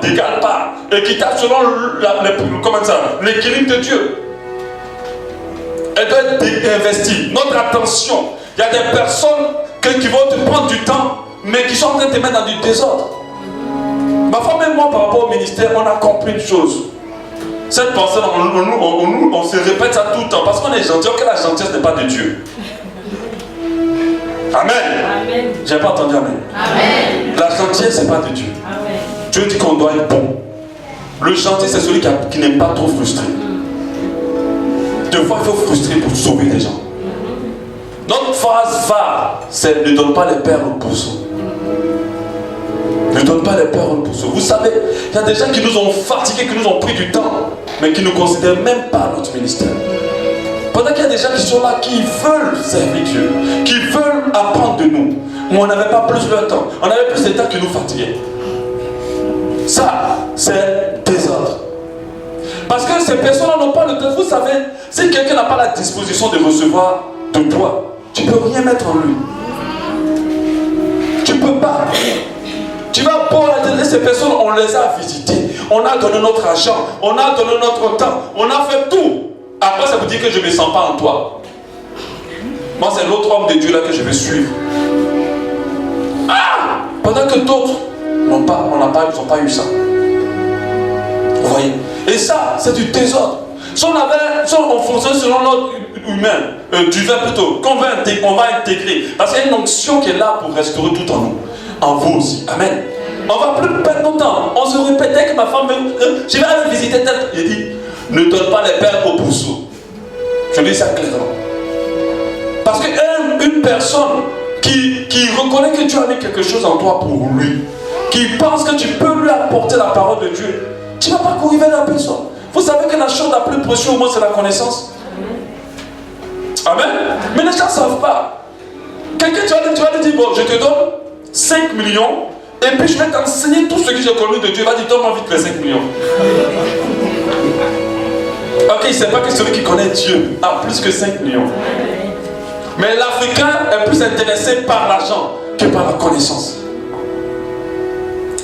d'égal part. Équitable selon l'équilibre de Dieu. Elle doit être investie. Notre attention. Il y a des personnes qui vont te prendre du temps, mais qui sont en train de te mettre dans du désordre. Ma femme et moi, par rapport au ministère, on a compris une chose. Cette pensée, on se répète ça tout le temps parce qu'on est gentil, que la gentillesse n'est pas de Dieu. Amen. J'ai pas entendu amen. Amen. La gentillesse n'est pas de Dieu. Amen. Dieu dit qu'on doit être bon. Le gentil, c'est celui qui n'est pas trop frustré. Deux fois, il faut frustrer pour sauver les gens. Notre phrase phare, c'est ne donne pas les perles au pourceau. Ne donne pas les perles au pourceau. Vous savez, il y a des gens qui nous ont fatigués, qui nous ont pris du temps, mais qui ne considèrent même pas notre ministère. Pendant qu'il y a des gens qui sont là, qui veulent servir Dieu, qui veulent apprendre de nous, mais on n'avait pas plus de temps. On avait plus de temps qui nous fatiguait. Ça, c'est désordre. Parce que ces personnes-là n'ont pas le temps. Vous savez, si quelqu'un n'a pas la disposition de recevoir de toi, tu ne peux rien mettre en lui. Tu ne peux pas. Tu vas pour ces personnes, on les a visitées. On a donné notre argent, on a donné notre temps, on a fait tout. Après, ça veut dire que je ne me sens pas en toi. Moi, c'est l'autre homme de Dieu là que je vais suivre. Ah! Pendant que d'autres n'ont pas, ils n'ont pas eu ça. Vous voyez? Et ça, c'est du désordre. Si on fonctionne selon l'ordre humain, divin plutôt, qu'on va intégrer. Parce qu'il y a une onction qui est là pour restaurer tout en nous. En vous aussi. Amen. On va plus perdre notre temps. On se répétait que ma femme, je vais aller visiter telle. Il dit, ne donne pas les perles au pourceau. Je dis ça clairement. Parce qu'une personne qui reconnaît que Dieu a mis quelque chose en toi pour lui, qui pense que tu peux lui apporter la parole de Dieu, tu ne vas pas courir vers la personne. Vous savez que la chose la plus précieuse au monde, c'est la connaissance. Amen. Mais les gens ne savent pas. Quelqu'un, tu vas lui dire, bon, je te donne 5 millions, et puis je vais t'enseigner tout ce que j'ai connu de Dieu. Va dire, donne-moi vite les 5 millions. Ok, il ne sait pas que celui qui connaît Dieu a plus que 5 millions. Mais l'Africain est plus intéressé par l'argent que par la connaissance.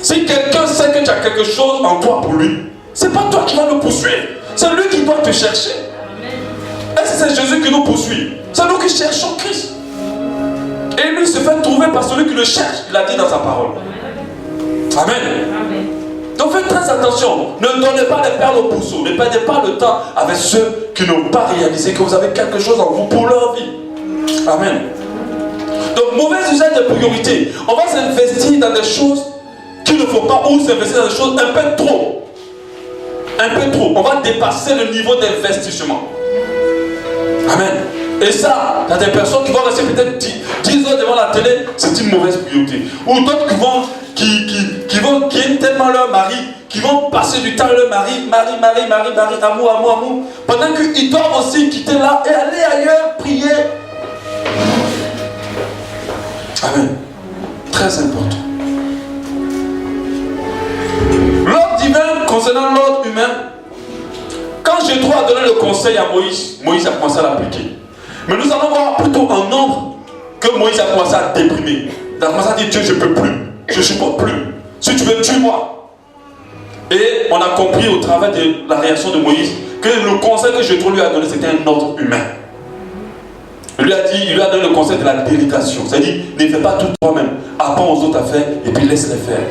Si quelqu'un sait que tu as quelque chose en toi pour lui, c'est pas toi qui vas le poursuivre. C'est lui qui doit te chercher. Est-ce que c'est Jésus qui nous poursuit? C'est nous qui cherchons Christ. Et lui se fait trouver par celui qui le cherche. Il a dit dans sa parole. Amen. Donc faites très attention. Ne donnez pas les perles au pourceau. Ne perdez pas le temps avec ceux qui n'ont pas réalisé que vous avez quelque chose en vous pour leur vie. Amen. Donc mauvais usage de priorité. On va s'investir dans des choses qu'il ne faut pas, ou s'investir dans des choses un peu trop. Un peu trop. On va dépasser le niveau d'investissement. Amen. Et ça, il y a des personnes qui vont rester peut-être 10 heures devant la télé, c'est une mauvaise priorité. Ou d'autres qui vont quitter tellement leur mari, qui vont passer du temps à leur mari, amour, pendant qu'ils doivent aussi quitter là et aller ailleurs, prier. Amen. Très important. L'ordre divin concernant l'ordre humain, quand Jétro a donné le conseil à Moïse, Moïse a commencé à l'appliquer. Mais nous allons voir plutôt en nombre que Moïse a commencé à déprimer. Il a commencé à dire, Dieu, je ne peux plus, je ne supporte plus. Si tu veux, tue-moi. Et on a compris au travers de la réaction de Moïse que le conseil que Jétro lui a donné, c'était un ordre humain. Il lui a donné le conseil de la délégation. C'est-à-dire, ne fais pas tout toi-même. Apprends aux autres à faire et puis laisse-les faire.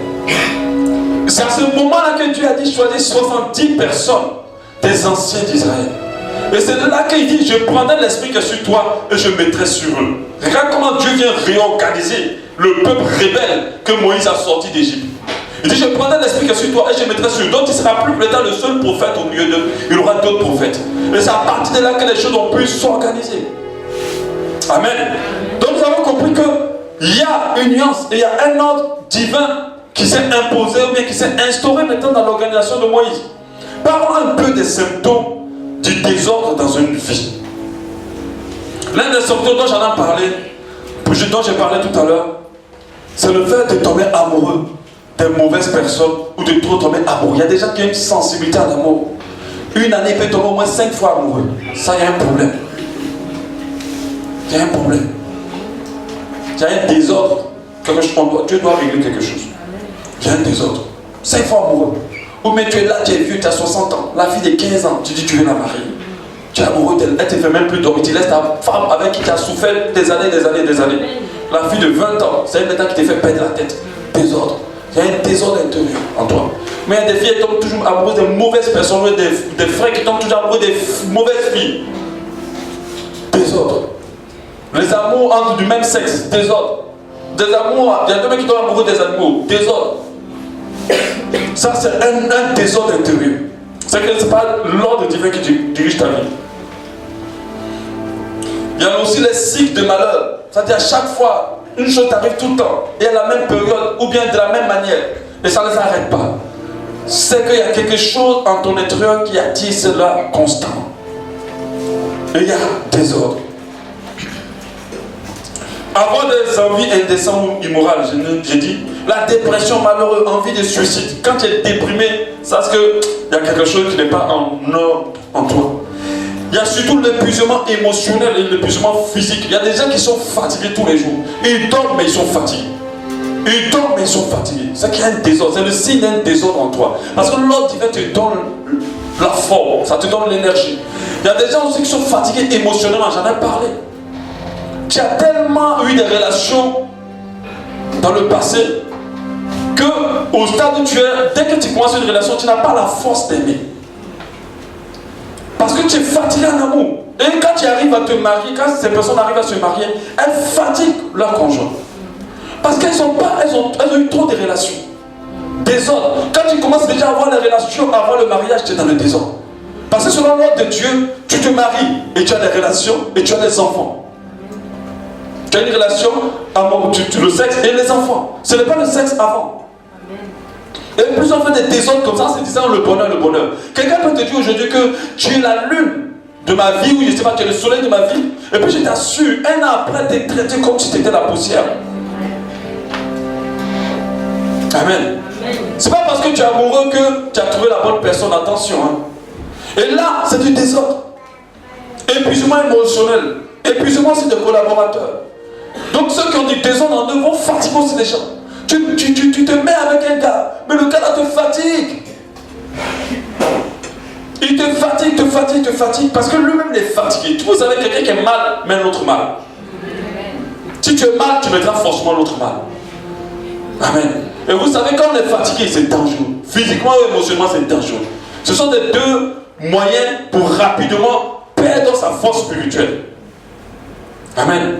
C'est à ce moment-là que Dieu a dit, choisis 70 personnes des anciens d'Israël. Et c'est de là qu'il dit, je prendrai l'esprit qui est sur toi et je mettrai sur eux. Regarde comment Dieu vient réorganiser le peuple rebelle que Moïse a sorti d'Égypte. Il dit, je prendrai l'esprit qui est sur toi et je mettrai sur d'autres. Il sera plus peut-être le seul prophète au milieu d'eux. Il y aura d'autres prophètes. Et c'est à partir de là que les choses ont pu s'organiser. Amen. Donc nous avons compris qu'il y a une nuance et il y a un ordre divin qui s'est imposé ou bien qui s'est instauré maintenant dans l'organisation de Moïse. Parlons un peu des symptômes du désordre dans une vie. L'un des symptômes dont j'en ai parlé, dont j'ai parlé tout à l'heure, c'est le fait de tomber amoureux des mauvaises personnes ou de trop tomber amoureux. Il y a des gens qui ont une sensibilité à l'amour. Une année, il peut tomber au moins 5 fois amoureux. Ça, il y a un problème. Il y a un problème. Il y a un désordre. Dieu doit régler quelque chose. Il y a un désordre. 5 fois amoureux. Ou mais tu es là, tu es vieux, tu as 60 ans. La fille de 15 ans, tu dis tu veux la marier. Tu es amoureux d'elle, elle ne te fait même plus dormir. Tu laisses ta femme avec qui tu as souffert des années. La fille de 20 ans, c'est elle maintenant qui te fait perdre la tête. Désordre. Il y a un désordre intérieur en toi. Mais il y a des filles qui tombent toujours amoureuses des mauvaises personnes, des frères qui tombent toujours amoureux des mauvaises filles. Désordre. Les amours entre du même sexe, désordre. Des amours, il y a deux mecs qui tombent amoureux des animaux, désordre. Ça, c'est un désordre intérieur. C'est que ce n'est pas l'ordre divin qui dirige ta vie. Il y a aussi les cycles de malheur. C'est-à-dire à chaque fois, une chose t'arrive tout le temps, et à la même période, ou bien de la même manière, et ça ne s'arrête pas. C'est qu'il y a quelque chose en ton intérieur qui attire cela constamment. Et il y a désordre. Avoir des envies indécentes ou immorales, j'ai dit, la dépression, malheureuse, envie de suicide. Quand tu es déprimé, c'est qu'il y a quelque chose qui n'est pas en ordre en toi. Il y a surtout l'épuisement émotionnel et l'épuisement physique. Il y a des gens qui sont fatigués tous les jours. Ils dorment mais ils sont fatigués. Ils dorment mais ils sont fatigués. C'est qu'il y a un désordre. C'est le signe d'un désordre en toi. Parce que l'ordre divin te donne la forme. Ça te donne l'énergie. Il y a des gens aussi qui sont fatigués émotionnellement. J'en ai parlé. Tu as tellement eu des relations dans le passé que au stade où tu es, dès que tu commences une relation, tu n'as pas la force d'aimer. Parce que tu es fatigué en amour. Et quand tu arrives à te marier, quand ces personnes arrivent à se marier, elles fatiguent leur conjoint. Parce qu'elles ont eu trop de relations. Désordre. Quand tu commences déjà à avoir les relations, avant le mariage, tu es dans le désordre. Parce que selon l'ordre de Dieu, tu te maries et tu as des relations et tu as des enfants. Tu as une relation, le sexe et les enfants. Ce n'est pas le sexe avant. Et plus on fait des désordres comme ça, c'est disant le bonheur, le bonheur. Quelqu'un peut te dire aujourd'hui que tu es la lune de ma vie, ou je ne sais pas, tu es le soleil de ma vie. Et puis je t'assure, un an après, tu es traité comme si tu étais la poussière. Amen. C'est pas parce que tu es amoureux que tu as trouvé la bonne personne, attention. Hein. Et là, c'est du désordre. Épuisement émotionnel. Épuisement aussi de collaborateurs. Donc ceux qui ont du désordre en eux vont fatiguer aussi les gens. Tu te mets avec un gars, mais le gars là te fatigue. Il te fatigue, parce que lui-même est fatigué. Vous savez, quelqu'un qui est mal, met l'autre mal. Si tu es mal, tu mettras forcément l'autre mal. Amen. Et vous savez, quand on est fatigué, c'est dangereux. Physiquement ou émotionnellement, c'est dangereux. Ce sont les deux moyens pour rapidement perdre sa force spirituelle. Amen.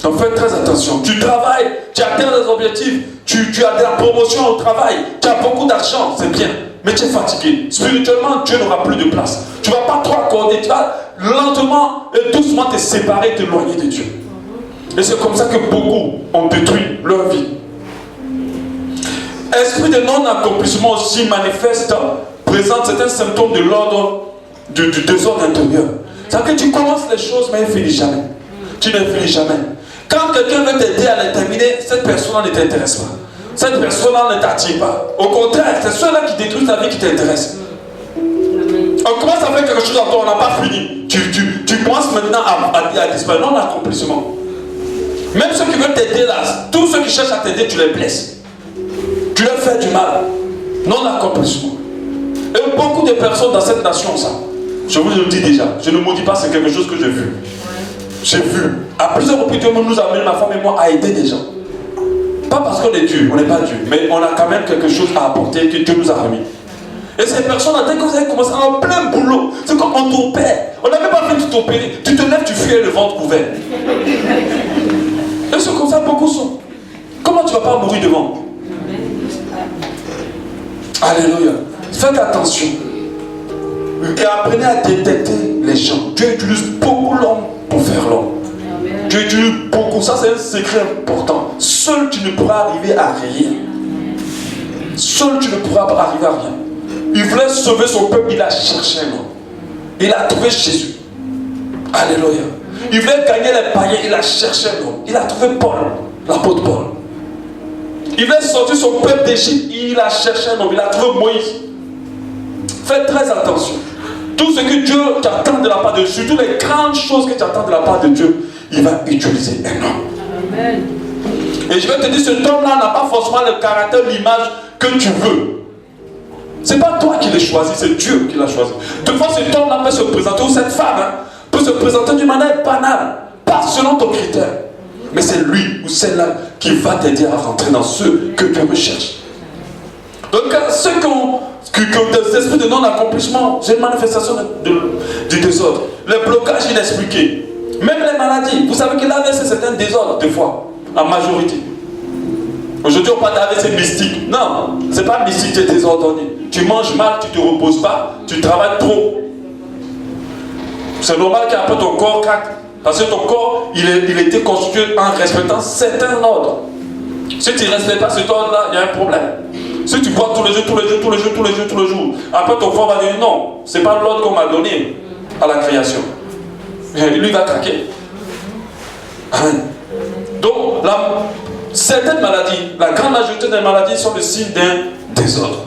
Donc faites très attention. Tu travailles, tu atteins des objectifs, tu as de la promotion au travail, tu as beaucoup d'argent, c'est bien. Mais tu es fatigué. Spirituellement, Dieu n'aura plus de place. Tu ne vas pas trop accorder. Tu vas lentement et doucement te séparer, t'éloigner de Dieu. Et c'est comme ça que beaucoup ont détruit leur vie. Esprit de non-accomplissement aussi manifeste, présente certains symptômes de l'ordre du désordre intérieur. C'est-à-dire que tu commences les choses, mais il ne finit jamais. Tu ne finis jamais. Quand quelqu'un veut t'aider à les terminer, cette personne-là ne t'intéresse pas. Cette personne-là ne t'attire pas. Au contraire, c'est ceux-là qui détruisent ta vie qui t'intéressent. On commence à faire quelque chose en toi, on n'a pas fini. Tu penses maintenant à disparaître. Non, l'accomplissement. Même ceux qui veulent t'aider là, tous ceux qui cherchent à t'aider, tu les blesses. Tu leur fais du mal. Non, l'accomplissement. Et beaucoup de personnes dans cette nation, ça, je vous le dis déjà, je ne maudis pas, c'est quelque chose que j'ai vu. J'ai vu. À plusieurs reprises, Dieu nous amène, ma femme et moi, à aider des gens. Pas parce qu'on est Dieu, on n'est pas Dieu, mais on a quand même quelque chose à apporter que Dieu nous a remis. Et ces personnes, dès que vous avez commencé en plein boulot, c'est comme on t'opère. On n'a même pas fait de t'opérer. Tu te lèves, tu fuis le ventre ouvert. Et c'est comme ça, beaucoup sont. Comment tu ne vas pas mourir devant? Alléluia. Faites attention. Et apprenez à détecter les gens. Dieu utilise beaucoup l'homme pour faire l'homme. Dieu utilise beaucoup. Ça, c'est un secret important. Seul, tu ne pourras arriver à rien. Seul, tu ne pourras pas arriver à rien. Il voulait sauver son peuple, il a cherché un homme. Il a trouvé Jésus. Alléluia. Il voulait gagner les païens, il a cherché un homme. Il a trouvé Paul, l'apôtre Paul. Il voulait sortir son peuple d'Égypte, il a cherché un homme, il a trouvé Moïse. Faites très attention. Tout ce que Dieu t'attend de la part de Dieu, surtout les grandes choses que tu attends de la part de Dieu, il va utiliser un homme. Amen. Et je vais te dire, cet homme-là n'a pas forcément le caractère, l'image que tu veux. Ce n'est pas toi qui l'as choisi, c'est Dieu qui l'a choisi. Des fois, cet homme-là peut se présenter, ou cette femme peut se présenter d'une manière banale, pas selon ton critère. Mais c'est lui ou celle-là qui va t'aider à rentrer dans ce que Dieu recherche. Donc, ceux qui ont des esprits de non-accomplissement, j'ai une manifestation du désordre. Les blocages inexpliqués. Même les maladies. Vous savez qu'il a laissé certains désordres, des fois, en majorité. Aujourd'hui, on parle d'AVC mystique. Non, ce n'est pas mystique, tu es désordonné. Tu manges mal, tu ne te reposes pas, tu travailles trop. C'est normal qu'après ton corps craque. Parce que ton corps, il était constitué en respectant certains ordres. Si tu ne respectes pas cet ordre-là, il y a un problème. Si tu bois tous les jours, après ton corps va dire non, ce n'est pas l'ordre qu'on m'a donné à la création. Et lui va craquer. Amen. Donc, certaines maladies, la grande majorité des maladies sont le signe d'un désordre.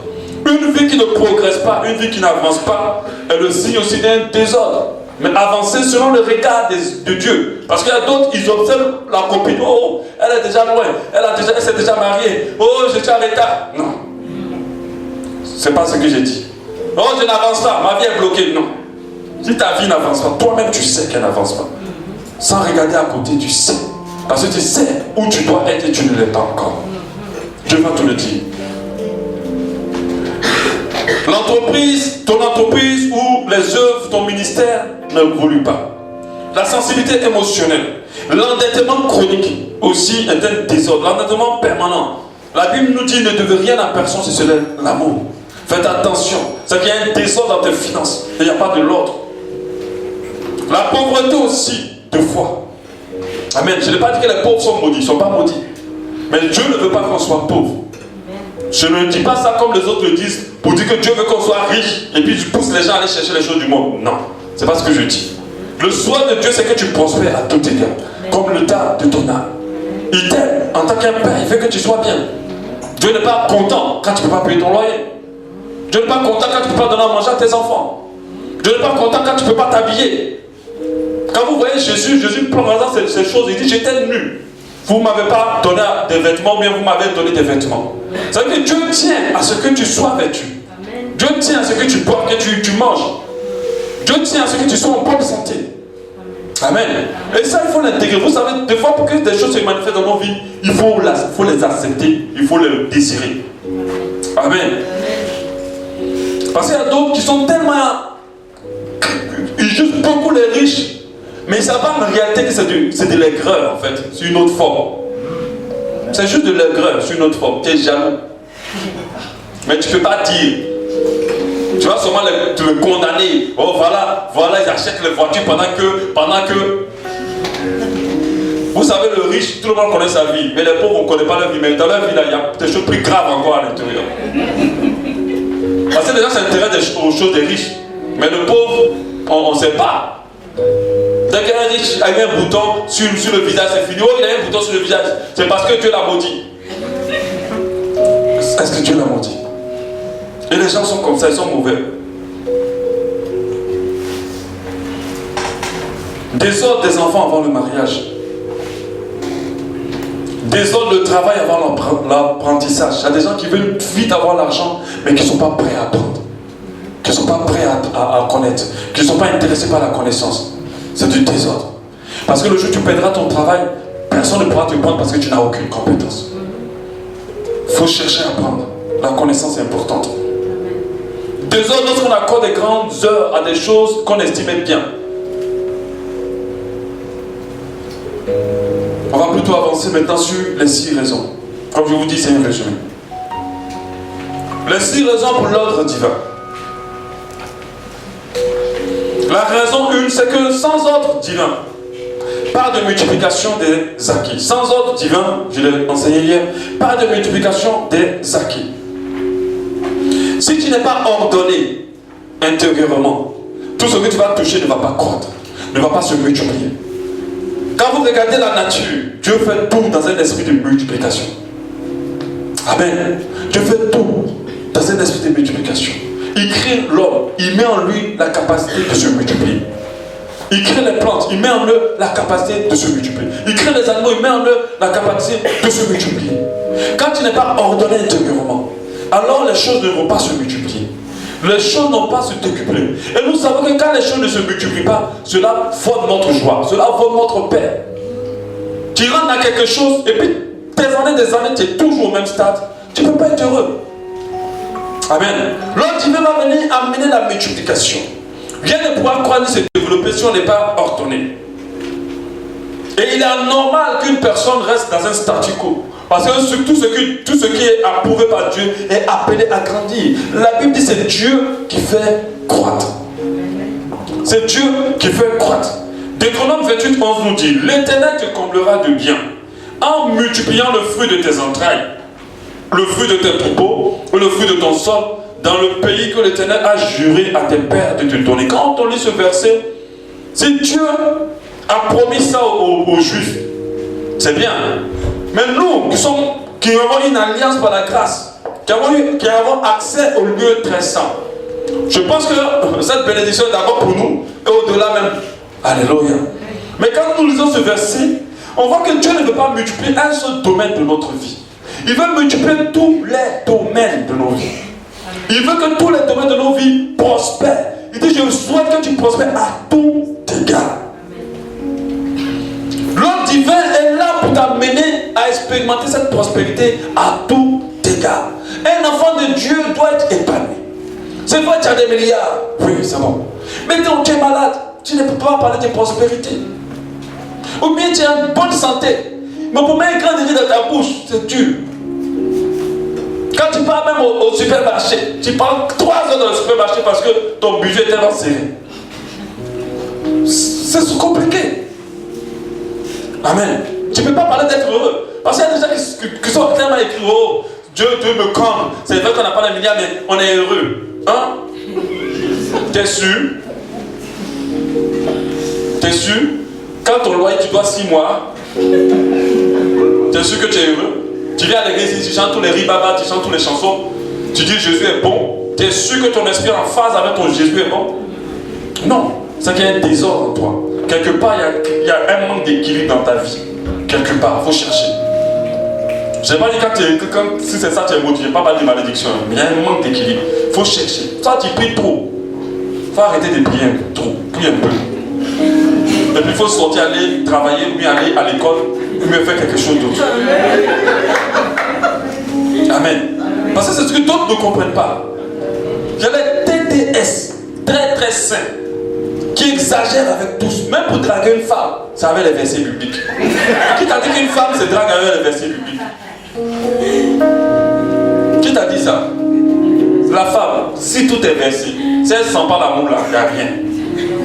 Une vie qui ne progresse pas, une vie qui n'avance pas, est le signe aussi d'un désordre. Mais avancer selon le regard de Dieu. Parce qu'il y a d'autres, ils observent la copine. Oh, elle est déjà loin. Elle s'est déjà mariée. Oh, je suis en retard. Non. C'est pas ce que j'ai dit. Oh, je n'avance pas. Ma vie est bloquée. Non. Si ta vie n'avance pas, toi-même tu sais qu'elle n'avance pas. Sans regarder à côté, tu sais. Parce que tu sais où tu dois être et tu ne l'es pas encore. Dieu va te le dire. L'entreprise, ton entreprise ou les œuvres, ton ministère n'évolue pas. La sensibilité émotionnelle, l'endettement chronique aussi est un désordre, l'endettement permanent. La Bible nous dit ne devez rien à personne si ce n'est l'amour. Faites attention, c'est qu'il y a un désordre dans tes finances, il n'y a pas de l'ordre. La pauvreté aussi, deux fois. Amen. Je n'ai pas dit que les pauvres sont maudits, ils ne sont pas maudits. Mais Dieu ne veut pas qu'on soit pauvre. Je ne dis pas ça comme les autres le disent pour dire que Dieu veut qu'on soit riche et puis tu pousses les gens à aller chercher les choses du monde. Non, c'est pas ce que je dis. Le souhait de Dieu, c'est que tu prospères à tout égard, comme le tas de ton âme. Il t'aime en tant qu'un père, il veut que tu sois bien. Dieu n'est pas content quand tu ne peux pas payer ton loyer. Dieu n'est pas content quand tu ne peux pas donner à manger à tes enfants. Dieu n'est pas content quand tu ne peux pas t'habiller. Quand vous voyez Jésus prend par exemple ces choses, il dit j'étais nu. Vous ne m'avez pas donné des vêtements, mais vous m'avez donné des vêtements. Ça veut dire que Dieu tient à ce que tu sois vêtu. Amen. Dieu tient à ce que tu bois, que tu manges. Dieu tient à ce que tu sois en bonne santé. Amen. Et ça, il faut l'intégrer. Vous savez, des fois, pour que des choses se manifestent dans nos vies, il faut les accepter, il faut les désirer. Amen. Parce qu'il y a d'autres qui sont tellement... Ils jugent beaucoup les riches. Mais ils ne savent pas en réalité que c'est de l'aigreur en fait, c'est une autre forme. C'est juste de l'aigreur, c'est une autre forme. Tu es jaloux. Mais tu ne peux pas dire. Tu vas sûrement le condamner. Oh voilà, ils achètent les voitures pendant que... Vous savez, le riche, tout le monde connaît sa vie. Mais les pauvres, on ne connaît pas leur vie. Mais dans leur vie, là, il y a des choses plus graves encore à l'intérieur. Parce que les gens s'intéressent aux choses des riches. Mais le pauvre, on ne sait pas. Dès qu'un riche a eu un bouton sur le visage, c'est fini. Oh, il a eu un bouton sur le visage. C'est parce que Dieu l'a maudit. Est-ce que Dieu l'a maudit? Et les gens sont comme ça, ils sont mauvais. Désordre des enfants avant le mariage. Désordre le travail avant l'apprentissage. Il y a des gens qui veulent vite avoir l'argent, mais qui ne sont pas prêts à apprendre. Qui ne sont pas prêts à connaître. Qui ne sont pas intéressés par la connaissance. C'est du désordre. Parce que le jour où tu perdras ton travail, personne ne pourra te prendre parce que tu n'as aucune compétence. Il faut chercher à apprendre. La connaissance est importante. Désordre lorsqu'on accorde des grandes heures à des choses qu'on estimait bien. On va plutôt avancer maintenant sur les 6 raisons. Comme je vous dis, c'est un résumé. Les 6 raisons pour l'ordre divin. La raison 1, c'est que sans ordre divin, pas de multiplication des acquis. Sans ordre divin, je l'ai enseigné hier, pas de multiplication des acquis. Si tu n'es pas ordonné intérieurement, tout ce que tu vas toucher ne va pas croître, ne va pas se multiplier. Quand vous regardez la nature, Dieu fait tout dans un esprit de multiplication. Amen. Dieu fait tout dans un esprit de multiplication. Il crée l'homme, il met en lui la capacité de se multiplier. Il crée les plantes, il met en eux la capacité de se multiplier. Il crée les animaux, il met en eux la capacité de se multiplier. Quand tu n'es pas ordonné intérieurement, alors les choses ne vont pas se multiplier. Les choses n'ont pas se décupler. Et nous savons que quand les choses ne se multiplient pas, cela vole notre joie, cela vole notre paix. Tu rentres dans quelque chose et puis des années, tu es toujours au même stade. Tu ne peux pas être heureux. Amen. L'ordre divin va venir amener la multiplication. Rien ne pourra croître ni se développer si on n'est pas ordonné. Et il est anormal qu'une personne reste dans un statu quo. Parce que tout ce qui est approuvé par Dieu est appelé à grandir. La Bible dit que c'est Dieu qui fait croître. C'est Dieu qui fait croître. Deutéronome 28, 11 nous dit: l'Éternel te comblera de bien en multipliant le fruit de tes entrailles, le fruit de tes troupeaux, le fruit de ton sol, dans le pays que l'Éternel a juré à tes pères de te donner. Quand on lit ce verset, si Dieu a promis ça aux Juifs, c'est bien. Mais nous, qui avons une alliance par la grâce, qui avons accès au lieu très saint, je pense que cette bénédiction est d'abord pour nous et au-delà même. Alléluia. Mais quand nous lisons ce verset, on voit que Dieu ne veut pas multiplier un seul domaine de notre vie. Il veut multiplier tous les domaines de nos vies. Il veut que tous les domaines de nos vies prospèrent. Il dit: je souhaite que tu prospères à tout égard. L'ordre divin est là pour t'amener à expérimenter cette prospérité à tout égard. Un enfant de Dieu doit être épanoui. C'est vrai, tu as des milliards. Oui, c'est bon. Mais quand tu es malade, tu ne peux pas parler de prospérité. Ou bien tu as une bonne santé, mais pour mettre un grand désir dans ta bouche, c'est dur. Quand tu pars même au supermarché, tu parles 3 heures dans le supermarché parce que ton budget est tellement serré. C'est compliqué. Amen. Tu ne peux pas parler d'être heureux. Parce qu'il y a des gens qui sont tellement écrits: oh, Dieu me comble. C'est vrai qu'on n'a pas de milliards, mais on est heureux. Hein? T'es sûr? T'es sûr? Quand ton loyer, tu dois 6 mois, t'es sûr que tu es heureux? Tu viens à l'église, tu chantes tous les ribabas, tu chantes toutes les chansons. Tu dis Jésus est bon. Tu es sûr que ton esprit est en phase avec ton Jésus est bon? Non. C'est qu'il y a un désordre en toi. Quelque part, il y a un manque d'équilibre dans ta vie. Quelque part, il faut chercher. Je n'ai pas dit si c'est ça, tu es motivé. Je n'ai pas parlé de malédiction. Mais il y a un manque d'équilibre. Il faut chercher. Toi, tu pries trop. Il faut arrêter de prier trop. Prie un peu. Et puis il faut sortir, aller travailler, ou bien aller à l'école, ou bien faire quelque chose d'autre. Amen. Parce que c'est ce que d'autres ne comprennent pas. Il y a les TTS, très très saints, qui exagèrent avec tous. Même pour draguer une femme, c'est avec les versets bibliques. Qui t'a dit qu'une femme se drague avec les versets bibliques? Qui t'a dit ça? La femme, si tout est versé, si elle ne sent pas l'amour là, il n'y a rien.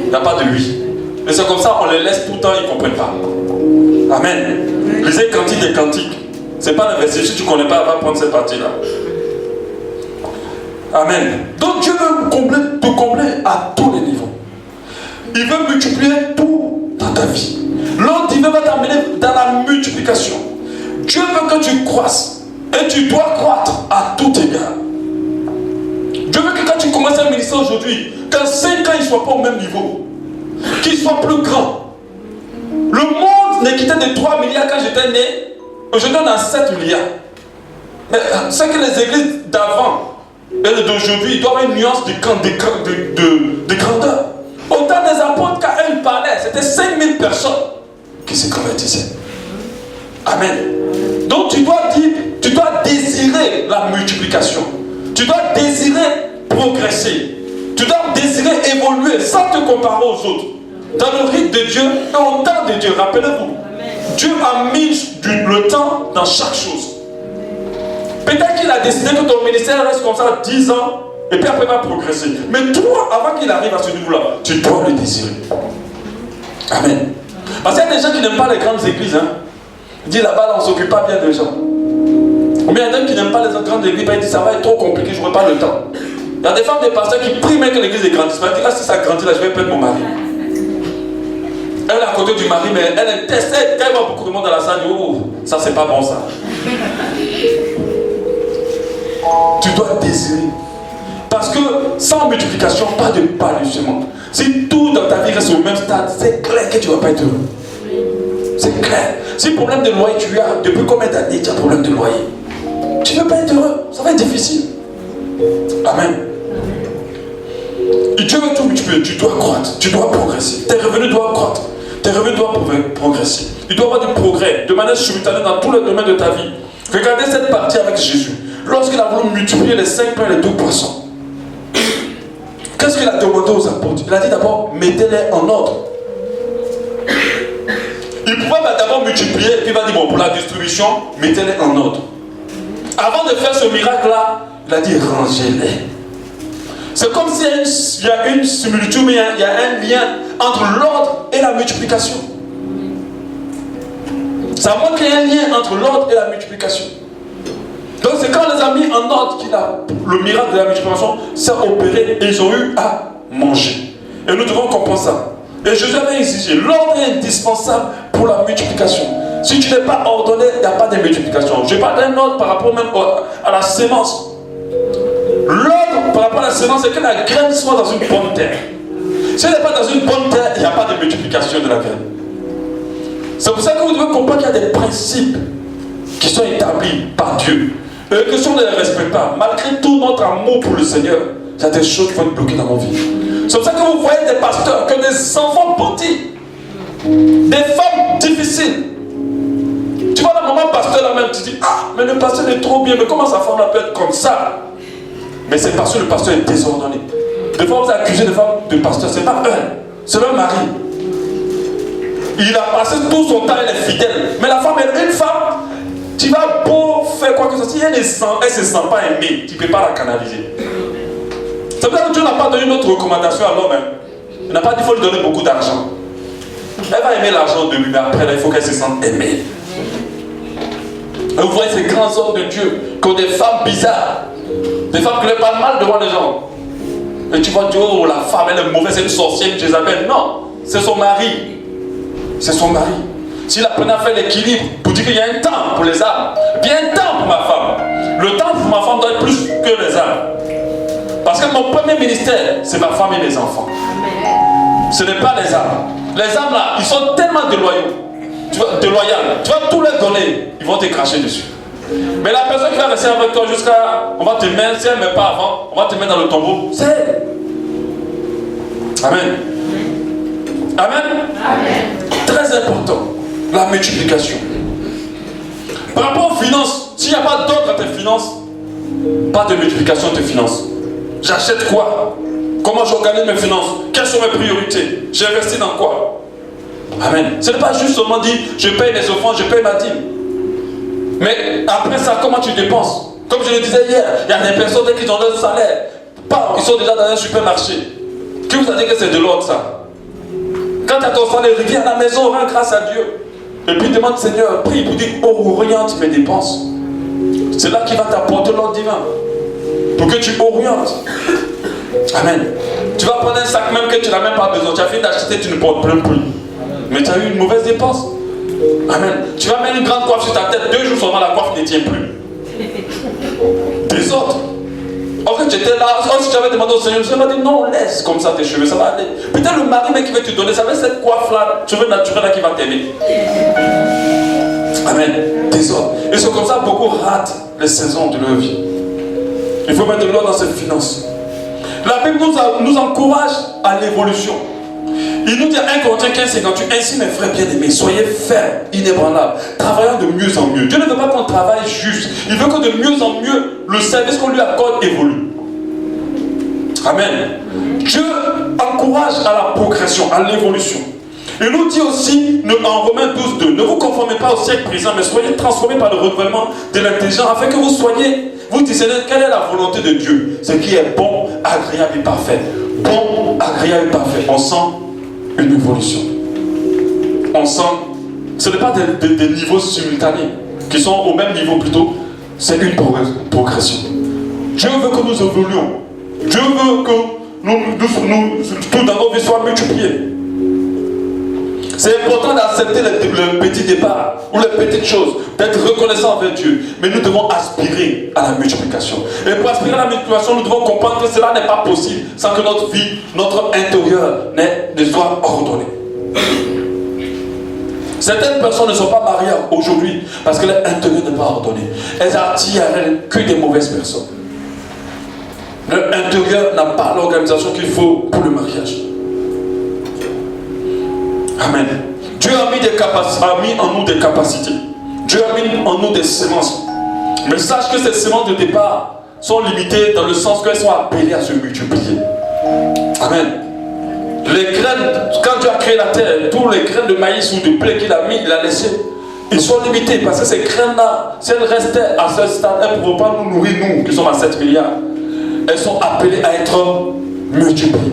Il n'y a pas de lui. Et c'est comme ça, on les laisse tout le temps, ils ne comprennent pas. Amen. Lisez Cantique des Cantiques. Ce n'est pas le verset, si tu ne connais pas, va prendre cette partie-là. Amen. Donc Dieu veut te combler à tous les niveaux. Il veut multiplier tout dans ta vie. L'ordre divin va t'amener dans la multiplication. Dieu veut que tu croisses. Et tu dois croître à tout égard. Dieu veut que quand tu commences un ministère aujourd'hui, qu'en 5 ans, il ne soit pas au même niveau. Qu'il soit plus grand. Le monde n'est quitté de 3 milliards quand j'étais né. Aujourd'hui, on a 7 milliards. Mais c'est que les églises d'avant et d'aujourd'hui, il doit y avoir une nuance de grandeur. Au temps des apôtres, quand ils parlaient, c'était 5000 personnes qui se convertissaient. Amen. Donc tu dois désirer la multiplication. Tu dois désirer progresser. Tu dois désirer évoluer sans te comparer aux autres. Dans le rythme de Dieu et au temps de Dieu. Rappelez-vous, Dieu a mis le temps dans chaque chose. Peut-être qu'il a décidé que ton ministère reste comme ça 10 ans et puis après il va progresser. Mais toi, avant qu'il arrive à ce niveau-là, tu dois le désirer. Amen. Parce qu'il y a des gens qui n'aiment pas les grandes églises. Hein. Ils disent là-bas, là, on ne s'occupe pas bien des gens. Ou bien il y en a qui n'aiment pas les grandes églises, ils disent ça va être trop compliqué, je n'aurai pas le temps. Il y a des femmes, des pasteurs qui prient même que l'église est grandisse. Elle dit là, si ça grandit, là, je vais perdre mon mari. Elle est à côté du mari, mais elle teste. Quand il voit beaucoup de monde dans la salle, elle dit oh, ça c'est pas bon ça. Tu dois désirer. Parce que sans multiplication, pas de balbutiement. Si tout dans ta vie reste au même stade, c'est clair que tu ne vas pas être heureux. C'est clair. Si problème de loyer tu as, depuis combien d'années tu as problème de loyer? Tu ne veux pas être heureux, ça va être difficile. Amen. Et Dieu veut tout multiplier, tu dois croître, tu dois progresser. Tes revenus doivent croître, tes revenus doivent progresser. Il doit y avoir du progrès de manière simultanée dans tous les domaines de ta vie. Regardez cette partie avec Jésus. Lorsqu'il a voulu multiplier les 5 pains et les 2 poissons, qu'est-ce qu'il a demandé aux apôtres? Il a dit d'abord, mettez-les en ordre. Il pouvait d'abord multiplier, et puis il va dire, bon, pour la distribution, mettez-les en ordre. Avant de faire ce miracle-là, il a dit, rangez-les. C'est comme s'il y a une similitude, mais il y a un lien entre l'ordre et la multiplication. Ça montre qu'il y a un lien entre l'ordre et la multiplication. Donc c'est quand les a mis en ordre qu'il a le miracle de la multiplication s'est opéré et ils ont eu à manger. Et nous devons comprendre ça. Et Jésus avait exigé, l'ordre est indispensable pour la multiplication. Si tu n'es pas ordonné, il n'y a pas de multiplication. Je parle d'un ordre par rapport même à la sémence. L'ordre par rapport à la sémence, c'est que la graine soit dans une bonne terre. Si elle n'est pas dans une bonne terre, il n'y a pas de multiplication de la graine. C'est pour ça que vous devez comprendre qu'il y a des principes qui sont établis par Dieu. Et que si on ne les respecte pas, malgré tout notre amour pour le Seigneur, il y a des choses qui vont être bloquées dans nos vies. C'est pour ça que vous voyez des pasteurs, que des enfants petits, des femmes difficiles. Tu vois la maman pasteur là même, tu dis, ah, mais le pasteur est trop bien, mais comment sa femme peut être comme ça? Mais c'est parce que le pasteur est désordonné. Des fois vous accusez des femmes de pasteur, c'est pas eux, c'est leur mari. Il a passé tout son temps, elle est fidèle. Mais la femme est une femme, tu vas beau faire quoi que ce soit, si elle ne se sent pas aimée, tu ne peux pas la canaliser. C'est pour ça que Dieu n'a pas donné une autre recommandation à l'homme. Hein. Il n'a pas dit qu'il faut lui donner beaucoup d'argent. Elle va aimer l'argent au début, mais après, là, il faut qu'elle se sente aimée. Et vous voyez ces grands hommes de Dieu, qui ont des femmes bizarres, des femmes qui leur parlent mal devant les gens. Et tu vois, oh, la femme, elle est mauvaise, c'est une sorcière, une Jézabel. Non, c'est son mari. C'est son mari. S'il apprenait à faire l'équilibre, pour dire qu'il y a un temps pour les âmes, il y a un temps pour ma femme. Le temps pour ma femme doit être plus que les âmes. Parce que mon premier ministère, c'est ma femme et mes enfants. Ce n'est pas les âmes. Les âmes là, ils sont tellement déloyaux. Tu vas tout leur donner, ils vont te cracher dessus. Mais la personne qui va rester avec toi jusqu'à... On va te mettre, si elle ne met pas avant, on va te mettre dans le tombeau. C'est elle. Amen. Amen. Amen. Très important, la multiplication. Par rapport aux finances, s'il n'y a pas d'ordre à tes finances, pas de multiplication de tes finances. J'achète quoi? Comment j'organise mes finances? Quelles sont mes priorités? J'investis dans quoi? Amen. Ce n'est pas juste seulement dire je paye mes offrandes, je paye ma dîme. Mais après ça, comment tu dépenses? Comme je le disais hier, il y a des personnes qui ont leur salaire. Ils sont déjà dans un supermarché. Qui vous a dit que c'est de l'ordre ça? Quand tu as ton salaire, reviens à la maison, rends grâce à Dieu. Et puis demande Seigneur, prie pour dire oriente mes dépenses. C'est là qu'il va t'apporter l'ordre divin. Pour que tu orientes. Amen. Tu vas prendre un sac même que tu n'as même pas besoin. Tu as fini d'acheter, tu ne portes plus. Mais tu as eu une mauvaise dépense. Amen. Tu vas mettre une grande coiffe sur ta tête. 2 jours seulement, la coiffe ne tient plus. Désordre. En fait, j'étais là. Si tu avais demandé au Seigneur, le Seigneur m'a dit non, laisse comme ça tes cheveux, ça va aller. Peut-être le mari qui va te donner, ça va être cette coiffe-là, cheveux naturels là qui va t'aimer. Amen. Désordre. Et c'est comme ça que beaucoup ratent les saisons de leur vie. Il faut mettre de l'ordre dans cette finance. La Bible nous encourage à l'évolution. Il nous dit à 1 Corinthiens 15:58, ainsi mes frères bien-aimés, soyez fermes, inébranlables, travaillant de mieux en mieux. Dieu ne veut pas qu'on travaille juste. Il veut que de mieux en mieux, le service qu'on lui accorde évolue. Amen. Dieu encourage à la progression, à l'évolution. Il nous dit aussi, en Romains 12:2, ne vous conformez pas au siècle présent, mais soyez transformés par le renouvellement de l'intelligence, afin que vous discerniez quelle est la volonté de Dieu, ce qui est bon, agréable et parfait. Bon, agréable et parfait. On sent une évolution. On sent, ce n'est pas des niveaux simultanés, qui sont au même niveau plutôt, c'est une progression. Dieu veut que nous évoluions. Dieu veut que tout dans nos vies soit multiplié. C'est important d'accepter le petit départ ou les petites choses, d'être reconnaissant envers Dieu. Mais nous devons aspirer à la multiplication. Et pour aspirer à la multiplication, nous devons comprendre que cela n'est pas possible sans que notre vie, notre intérieur ne soit ordonné. Certaines personnes ne sont pas mariées aujourd'hui parce que leur intérieur n'est pas ordonné. Elles attirent à elles que des mauvaises personnes. Leur intérieur n'a pas l'organisation qu'il faut pour le mariage. Amen. Dieu a mis en nous des capacités. Dieu a mis en nous des semences. Mais sache que ces semences de départ sont limitées dans le sens qu'elles sont appelées à se multiplier. Amen. Les graines, quand Dieu a créé la terre, tous les graines de maïs ou de blé qu'il a mis, il a laissé, ils sont limités parce que ces graines-là, si elles restaient à ce stade, elles ne pourront pas nous nourrir, nous qui sommes à 7 milliards. Elles sont appelées à être multipliées.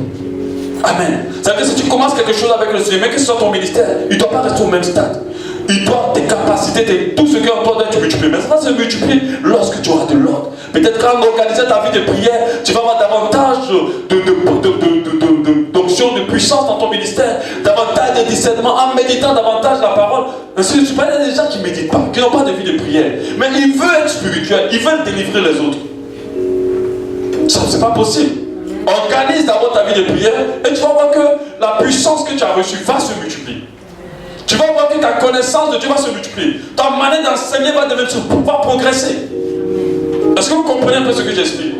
Amen. C'est-à-dire que si tu commences quelque chose avec le Seigneur, mais que ce soit ton ministère, il ne doit pas rester au même stade. Il doit, tes capacités, tout ce qui est en toi doit être multiplié. Mais ça va se multiplier lorsque tu auras de l'ordre. Peut-être qu'en organisant ta vie de prière, tu vas avoir davantage d'options de puissance dans ton ministère, davantage de discernement, en méditant davantage la parole. Ainsi de suite. Il y a des gens qui ne méditent pas, qui n'ont pas de vie de prière. Mais ils veulent être spirituels, ils veulent délivrer les autres. Ça, c'est pas possible. Organise d'abord ta vie de prière et tu vas voir que la puissance que tu as reçue va se multiplier. Tu vas voir que ta connaissance de Dieu va se multiplier. Ta manière d'enseigner va progresser. Est-ce que vous comprenez un peu ce que j'explique?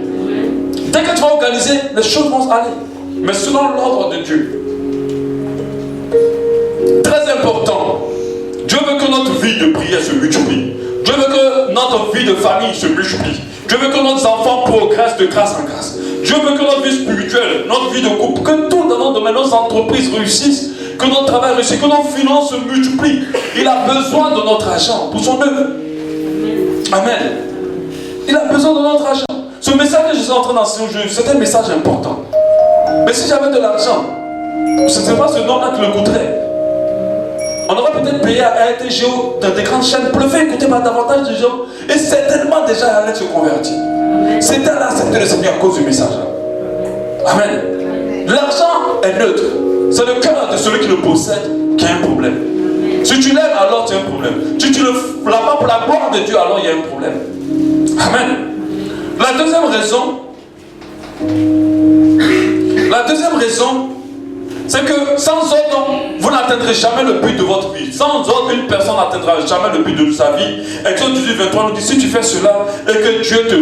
Dès que tu vas organiser, les choses vont aller. Mais selon l'ordre de Dieu. Très important. Dieu veut que notre vie de prière se multiplie. Dieu veut que notre vie de famille se multiplie. Dieu veut que nos enfants progressent de grâce en grâce. Dieu veut que notre vie spirituelle, notre vie de couple, que tout dans nos domaines, nos entreprises réussissent, que notre travail réussisse, que nos finances se multiplient. Il a besoin de notre argent pour son œuvre. Amen. Il a besoin de notre argent. Ce message que je suis en train d'enseigner aujourd'hui, c'est un message important. Mais si j'avais de l'argent, ce n'est pas ce nom-là qui le coûterait. On aurait peut-être payé à RTGO dans des grandes chaînes pour le faire écouter par davantage de gens. Et certainement déjà allait se convertir. C'est à l'accepter le Seigneur à cause du message. Amen. L'argent est neutre. C'est le cœur de celui qui le possède qui a un problème. Si tu l'aimes, alors tu as un problème. Si tu ne l'as pas pour la gloire de Dieu, alors il y a un problème. Amen. La deuxième raison, c'est que sans ordre, vous n'atteindrez jamais le but de votre vie. Sans ordre, une personne n'atteindra jamais le but de sa vie. Exode 18:23 nous dit, si tu fais cela et que Dieu te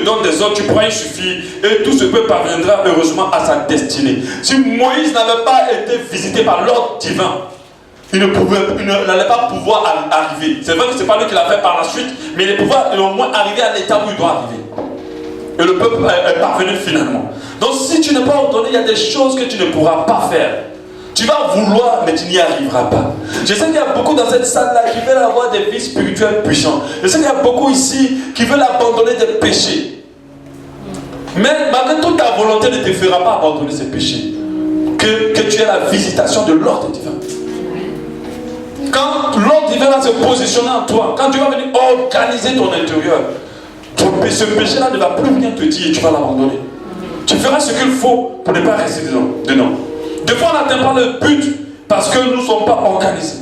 donne des ordres, tu pourras y suffire et tout ce peuple parviendra heureusement à sa destinée. Si Moïse n'avait pas été visité par l'ordre divin, il n'allait pas pouvoir arriver. C'est vrai que ce n'est pas lui qui l'a fait par la suite, mais il pouvait au moins arriver à l'état où il doit arriver. Et le peuple est parvenu finalement. Donc si tu n'es pas ordonné, il y a des choses que tu ne pourras pas faire. Tu vas vouloir, mais tu n'y arriveras pas. Je sais qu'il y a beaucoup dans cette salle-là qui veulent avoir des vies spirituelles puissantes. Je sais qu'il y a beaucoup ici qui veulent abandonner des péchés. Mais malgré toute ta volonté ne te fera pas abandonner ces péchés. Que tu aies la visitation de l'ordre divin. Quand l'ordre divin va se positionner en toi, quand tu vas venir organiser ton intérieur, ce péché-là ne va plus venir te dire et tu vas l'abandonner. Tu feras ce qu'il faut pour ne pas rester dedans. Des fois, on n'atteint pas le but parce que nous ne sommes pas organisés.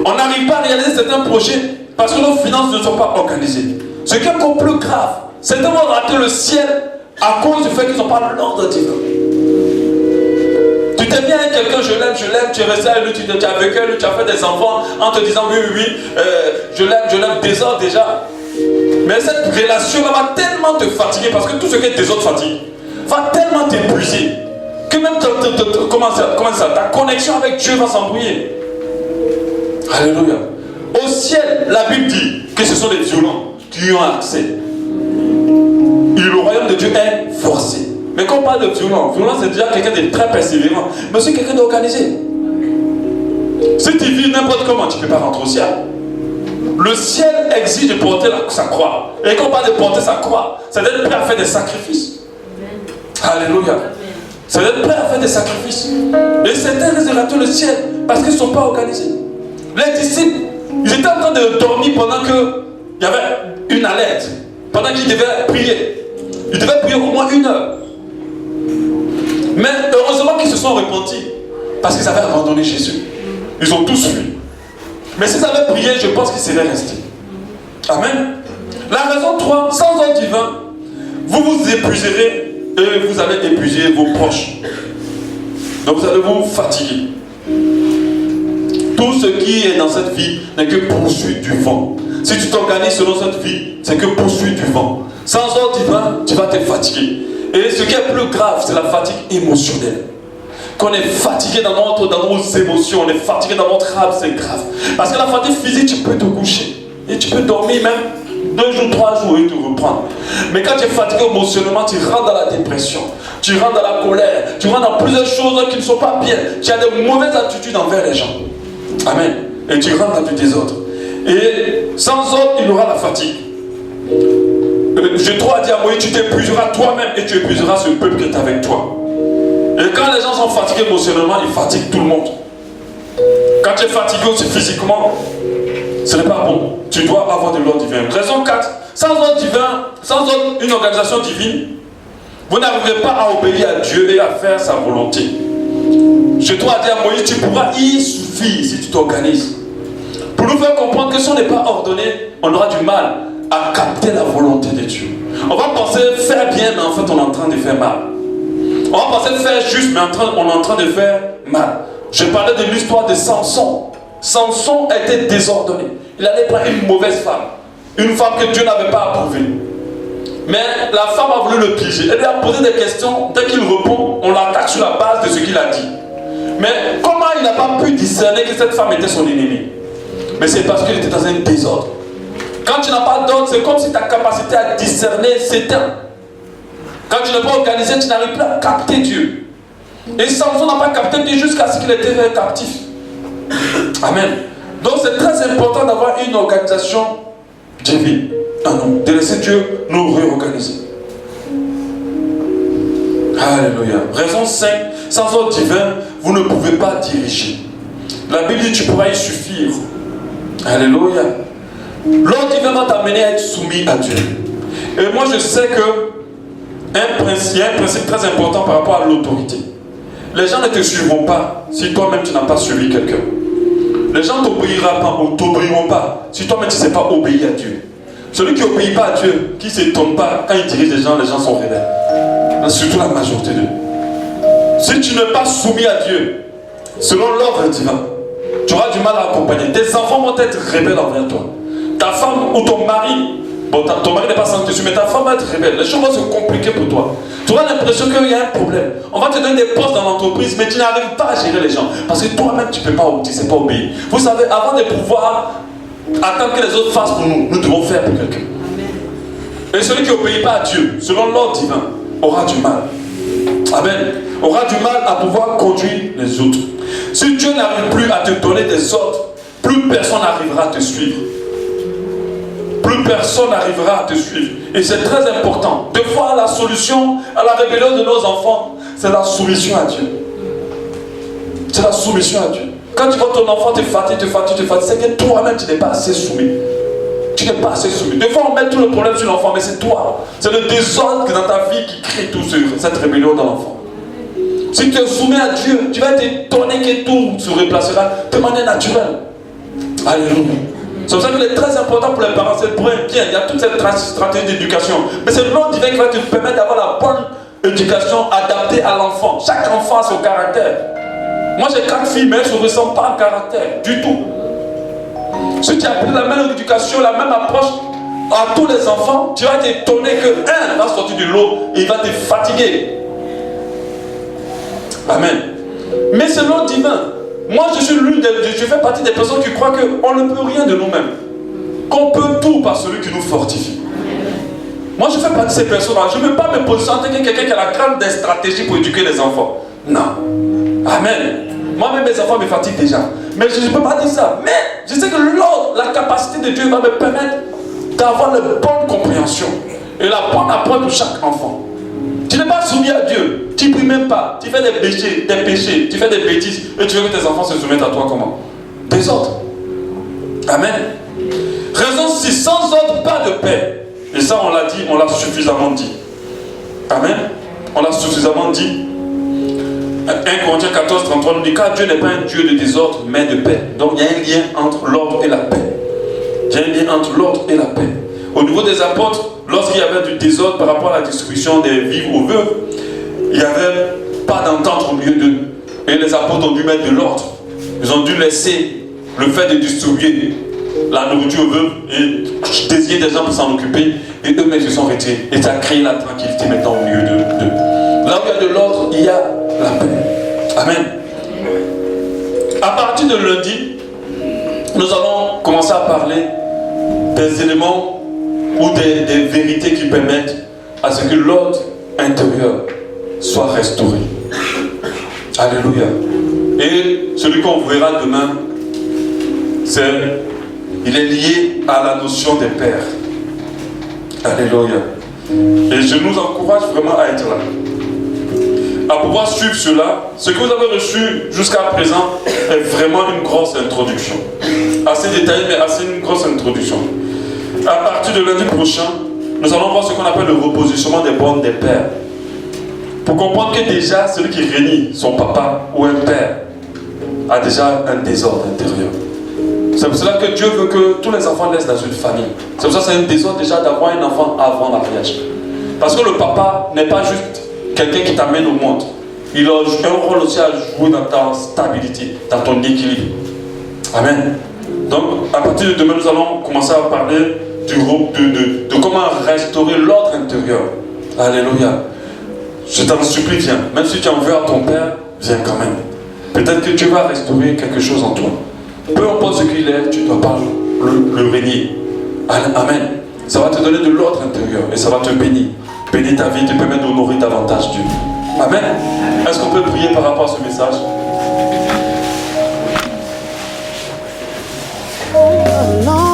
On n'arrive pas à réaliser certains projets parce que nos finances ne sont pas organisées. Ce qui est encore plus grave, c'est de rater le ciel à cause du fait qu'ils n'ont pas l'ordre divin. Tu t'es bien avec quelqu'un, je l'aime, tu es resté avec lui, tu es avec elle, tu as fait des enfants en te disant oui, je l'aime des heures déjà. Mais cette relation-là va tellement te fatiguer parce que tout ce qui est des autres fatigue va tellement t'épuiser que même ta connexion avec Dieu va s'embrouiller. Alléluia. Au ciel, la Bible dit que ce sont les violents qui y ont accès. Et le royaume de Dieu est forcé. Mais quand on parle de violence, c'est déjà quelqu'un de très persévérant. Mais c'est quelqu'un d'organisé. Si tu vis n'importe comment, tu ne peux pas rentrer au ciel. Le ciel exige de porter sa croix. Et quand on parle de porter sa croix, c'est d'être prêt à faire des sacrifices. Alléluia. C'est d'être prêt à faire des sacrifices. Et certains ils ratent le ciel parce qu'ils ne sont pas organisés. Les disciples, ils étaient en train de dormir pendant qu'il y avait une alerte. Pendant qu'ils devaient prier. Ils devaient prier au moins 1 heure. Mais heureusement qu'ils se sont repentis. Parce qu'ils avaient abandonné Jésus. Ils ont tous fui. Mais s'ils avaient prié, je pense qu'ils seraient restés. Amen. La raison 3, sans ordre divin, vous vous épuiserez et vous allez épuiser vos proches. Donc vous allez vous fatiguer. Tout ce qui est dans cette vie n'est que poursuite du vent. Si tu t'organises selon cette vie, c'est que poursuite du vent. Sans ordre divin, tu vas te fatiguer. Et ce qui est plus grave, c'est la fatigue émotionnelle. Quand on est fatigué dans nos émotions, on est fatigué dans notre âme, c'est grave. Parce que la fatigue physique, tu peux te coucher. Et tu peux dormir même 2 jours, 3 jours et te reprendre. Mais quand tu es fatigué émotionnellement, tu rentres dans la dépression. Tu rentres dans la colère. Tu rentres dans plusieurs choses qui ne sont pas bien. Tu as de mauvaises attitudes envers les gens. Amen. Et tu rentres dans du désordre. Et sans ordre, il y aura la fatigue. J'ai trop à dire à Moïse, tu t'épuiseras toi-même et tu épuiseras ce peuple qui est avec toi. Et quand les gens sont fatigués émotionnellement, ils fatiguent tout le monde. Quand tu es fatigué aussi physiquement, ce n'est pas bon. Tu dois avoir de l'ordre divin. Raison 4. Sans ordre divin, sans une organisation divine, vous n'arriverez pas à obéir à Dieu et à faire sa volonté. Je dois dire à Moïse, tu pourras y suffire si tu t'organises. Pour nous faire comprendre que si on n'est pas ordonné, on aura du mal à capter la volonté de Dieu. On va penser faire bien, mais en fait on est en train de faire mal. On va penser faire juste, mais on est en train de faire mal. Je parlais de l'histoire de Samson. Samson était désordonné. Il allait prendre une mauvaise femme. Une femme que Dieu n'avait pas approuvée. Mais la femme a voulu le piéger. Elle lui a posé des questions. Dès qu'il répond, on l'attaque sur la base de ce qu'il a dit. Mais comment il n'a pas pu discerner que cette femme était son ennemie? Mais c'est parce qu'il était dans un désordre. Quand tu n'as pas d'ordre, c'est comme si ta capacité à discerner s'éteint. Quand tu n'es pas organisé, tu n'arrives plus à capter Dieu. Et Samson n'a pas capté Dieu jusqu'à ce qu'il était captif. Amen. Donc c'est très important d'avoir une organisation divine en nous, de laisser Dieu nous réorganiser. Alléluia. Raison 5, sans ordre divin, vous ne pouvez pas diriger. La Bible dit tu pourras y suffire. Alléluia. L'ordre divin va t'amener à être soumis à Dieu. Et moi je sais que il y a un principe très important par rapport à l'autorité. Les gens ne te suivront pas si toi-même tu n'as pas suivi quelqu'un. Les gens ne t'obéiront pas si toi-même tu ne sais pas obéir à Dieu. Celui qui n'obéit pas à Dieu, qui ne s'étonne pas, quand il dirige les gens sont rebelles. Surtout la majorité d'eux. Si tu n'es pas soumis à Dieu, selon l'ordre divin, tu auras du mal à accompagner. Tes enfants vont être rebelles envers toi. Ta femme ou ton mari, bon, ton mari n'est pas sans dessus, mais ta femme va être rebelle. Les choses vont se compliquer pour toi. Tu auras l'impression qu'il y a un problème. On va te donner des postes dans l'entreprise, mais tu n'arrives pas à gérer les gens. Parce que toi-même, tu ne sais pas obéir. Vous savez, avant de pouvoir attendre que les autres fassent pour nous, nous devons faire pour quelqu'un. Et celui qui n'obéit pas à Dieu, selon l'ordre divin, aura du mal. Amen. Aura du mal à pouvoir conduire les autres. Si Dieu n'arrive plus à te donner des ordres, plus personne n'arrivera à te suivre. Plus personne n'arrivera à te suivre. Et c'est très important. Des fois, la solution à la rébellion de nos enfants, c'est la soumission à Dieu. C'est la soumission à Dieu. Quand tu vois ton enfant te fatigue, c'est que toi-même, tu n'es pas assez soumis. Tu n'es pas assez soumis. Des fois, on met tout le problème sur l'enfant, mais c'est toi. C'est le désordre dans ta vie qui crée toute cette rébellion dans l'enfant. Si tu es soumis à Dieu, tu vas t'étonner que tout se replacera de manière naturelle. Alléluia. C'est pour ça qu'il est très important pour les parents, c'est pour un bien. Il y a toute cette stratégie d'éducation. Mais c'est l'ordre divin qui va te permettre d'avoir la bonne éducation adaptée à l'enfant. Chaque enfant a son caractère. Moi j'ai 4 filles, mais elles ne se ressemblent pas en caractère, du tout. Si tu as pris la même éducation, la même approche à tous les enfants, tu vas t'étonner qu'un va sortir de l'eau et il va te fatiguer. Amen. Mais c'est l'ordre divin. Moi, je fais partie des personnes qui croient qu'on ne peut rien de nous-mêmes. Qu'on peut tout par celui qui nous fortifie. Moi, je fais partie de ces personnes-là. Je ne veux pas me positionner en tant que quelqu'un qui a la grande stratégie pour éduquer les enfants. Non. Amen. Moi-même, mes enfants me fatiguent déjà. Mais je ne peux pas dire ça. Mais je sais que l'ordre, la capacité de Dieu va me permettre d'avoir la bonne compréhension et la bonne approche de chaque enfant. Tu n'es pas soumis à Dieu. Tu ne pries même pas. Tu fais des péchés, tu fais des bêtises. Et tu veux que tes enfants se soumettent à toi comment? Désordre. Amen. Raison 6, sans ordre, pas de paix. Et ça, on l'a dit, on l'a suffisamment dit. Amen. On l'a suffisamment dit. 1 Corinthiens 14, 33 nous dit, car Dieu n'est pas un Dieu de désordre, mais de paix. Donc il y a un lien entre l'ordre et la paix. Il y a un lien entre l'ordre et la paix. Au niveau des apôtres, lorsqu'il y avait du désordre par rapport à la distribution des vivres aux veuves, il n'y avait pas d'entente au milieu d'eux. Et les apôtres ont dû mettre de l'ordre. Ils ont dû laisser le fait de distribuer la nourriture aux veuves et désigner des gens pour s'en occuper. Et eux-mêmes se sont retirés. Et ça a créé la tranquillité maintenant au milieu d'eux. Là où il y a de l'ordre, il y a la paix. Amen. À partir de lundi, nous allons commencer à parler des éléments ou des vérités qui permettent à ce que l'ordre intérieur soit restauré. Alléluia. Et celui qu'on verra demain, il est lié à la notion des pères. Alléluia. Et je nous encourage vraiment à être là, à pouvoir suivre cela. Ce que vous avez reçu jusqu'à présent est vraiment une grosse introduction. Assez détaillée, mais assez une grosse introduction. À partir de lundi prochain, nous allons voir ce qu'on appelle le repositionnement des bornes des pères. Pour comprendre que déjà, celui qui renie son papa ou un père a déjà un désordre intérieur. C'est pour cela que Dieu veut que tous les enfants naissent dans une famille. C'est pour ça que c'est un désordre déjà d'avoir un enfant avant la mariage. Parce que le papa n'est pas juste quelqu'un qui t'amène au monde. Il a un rôle aussi à jouer dans ta stabilité, dans ton équilibre. Amen. Donc, à partir de demain, nous allons commencer à parler de comment restaurer l'ordre intérieur. Alléluia. Je t'en supplie, viens. Même si tu en veux à ton père, viens quand même. Peut-être que Dieu va restaurer quelque chose en toi. Peu importe ce qu'il est, tu ne dois pas le régner. Amen. Ça va te donner de l'ordre intérieur et ça va te bénir. Bénir ta vie, te permettre d'honorer davantage Dieu. Amen. Est-ce qu'on peut prier par rapport à ce message? alone.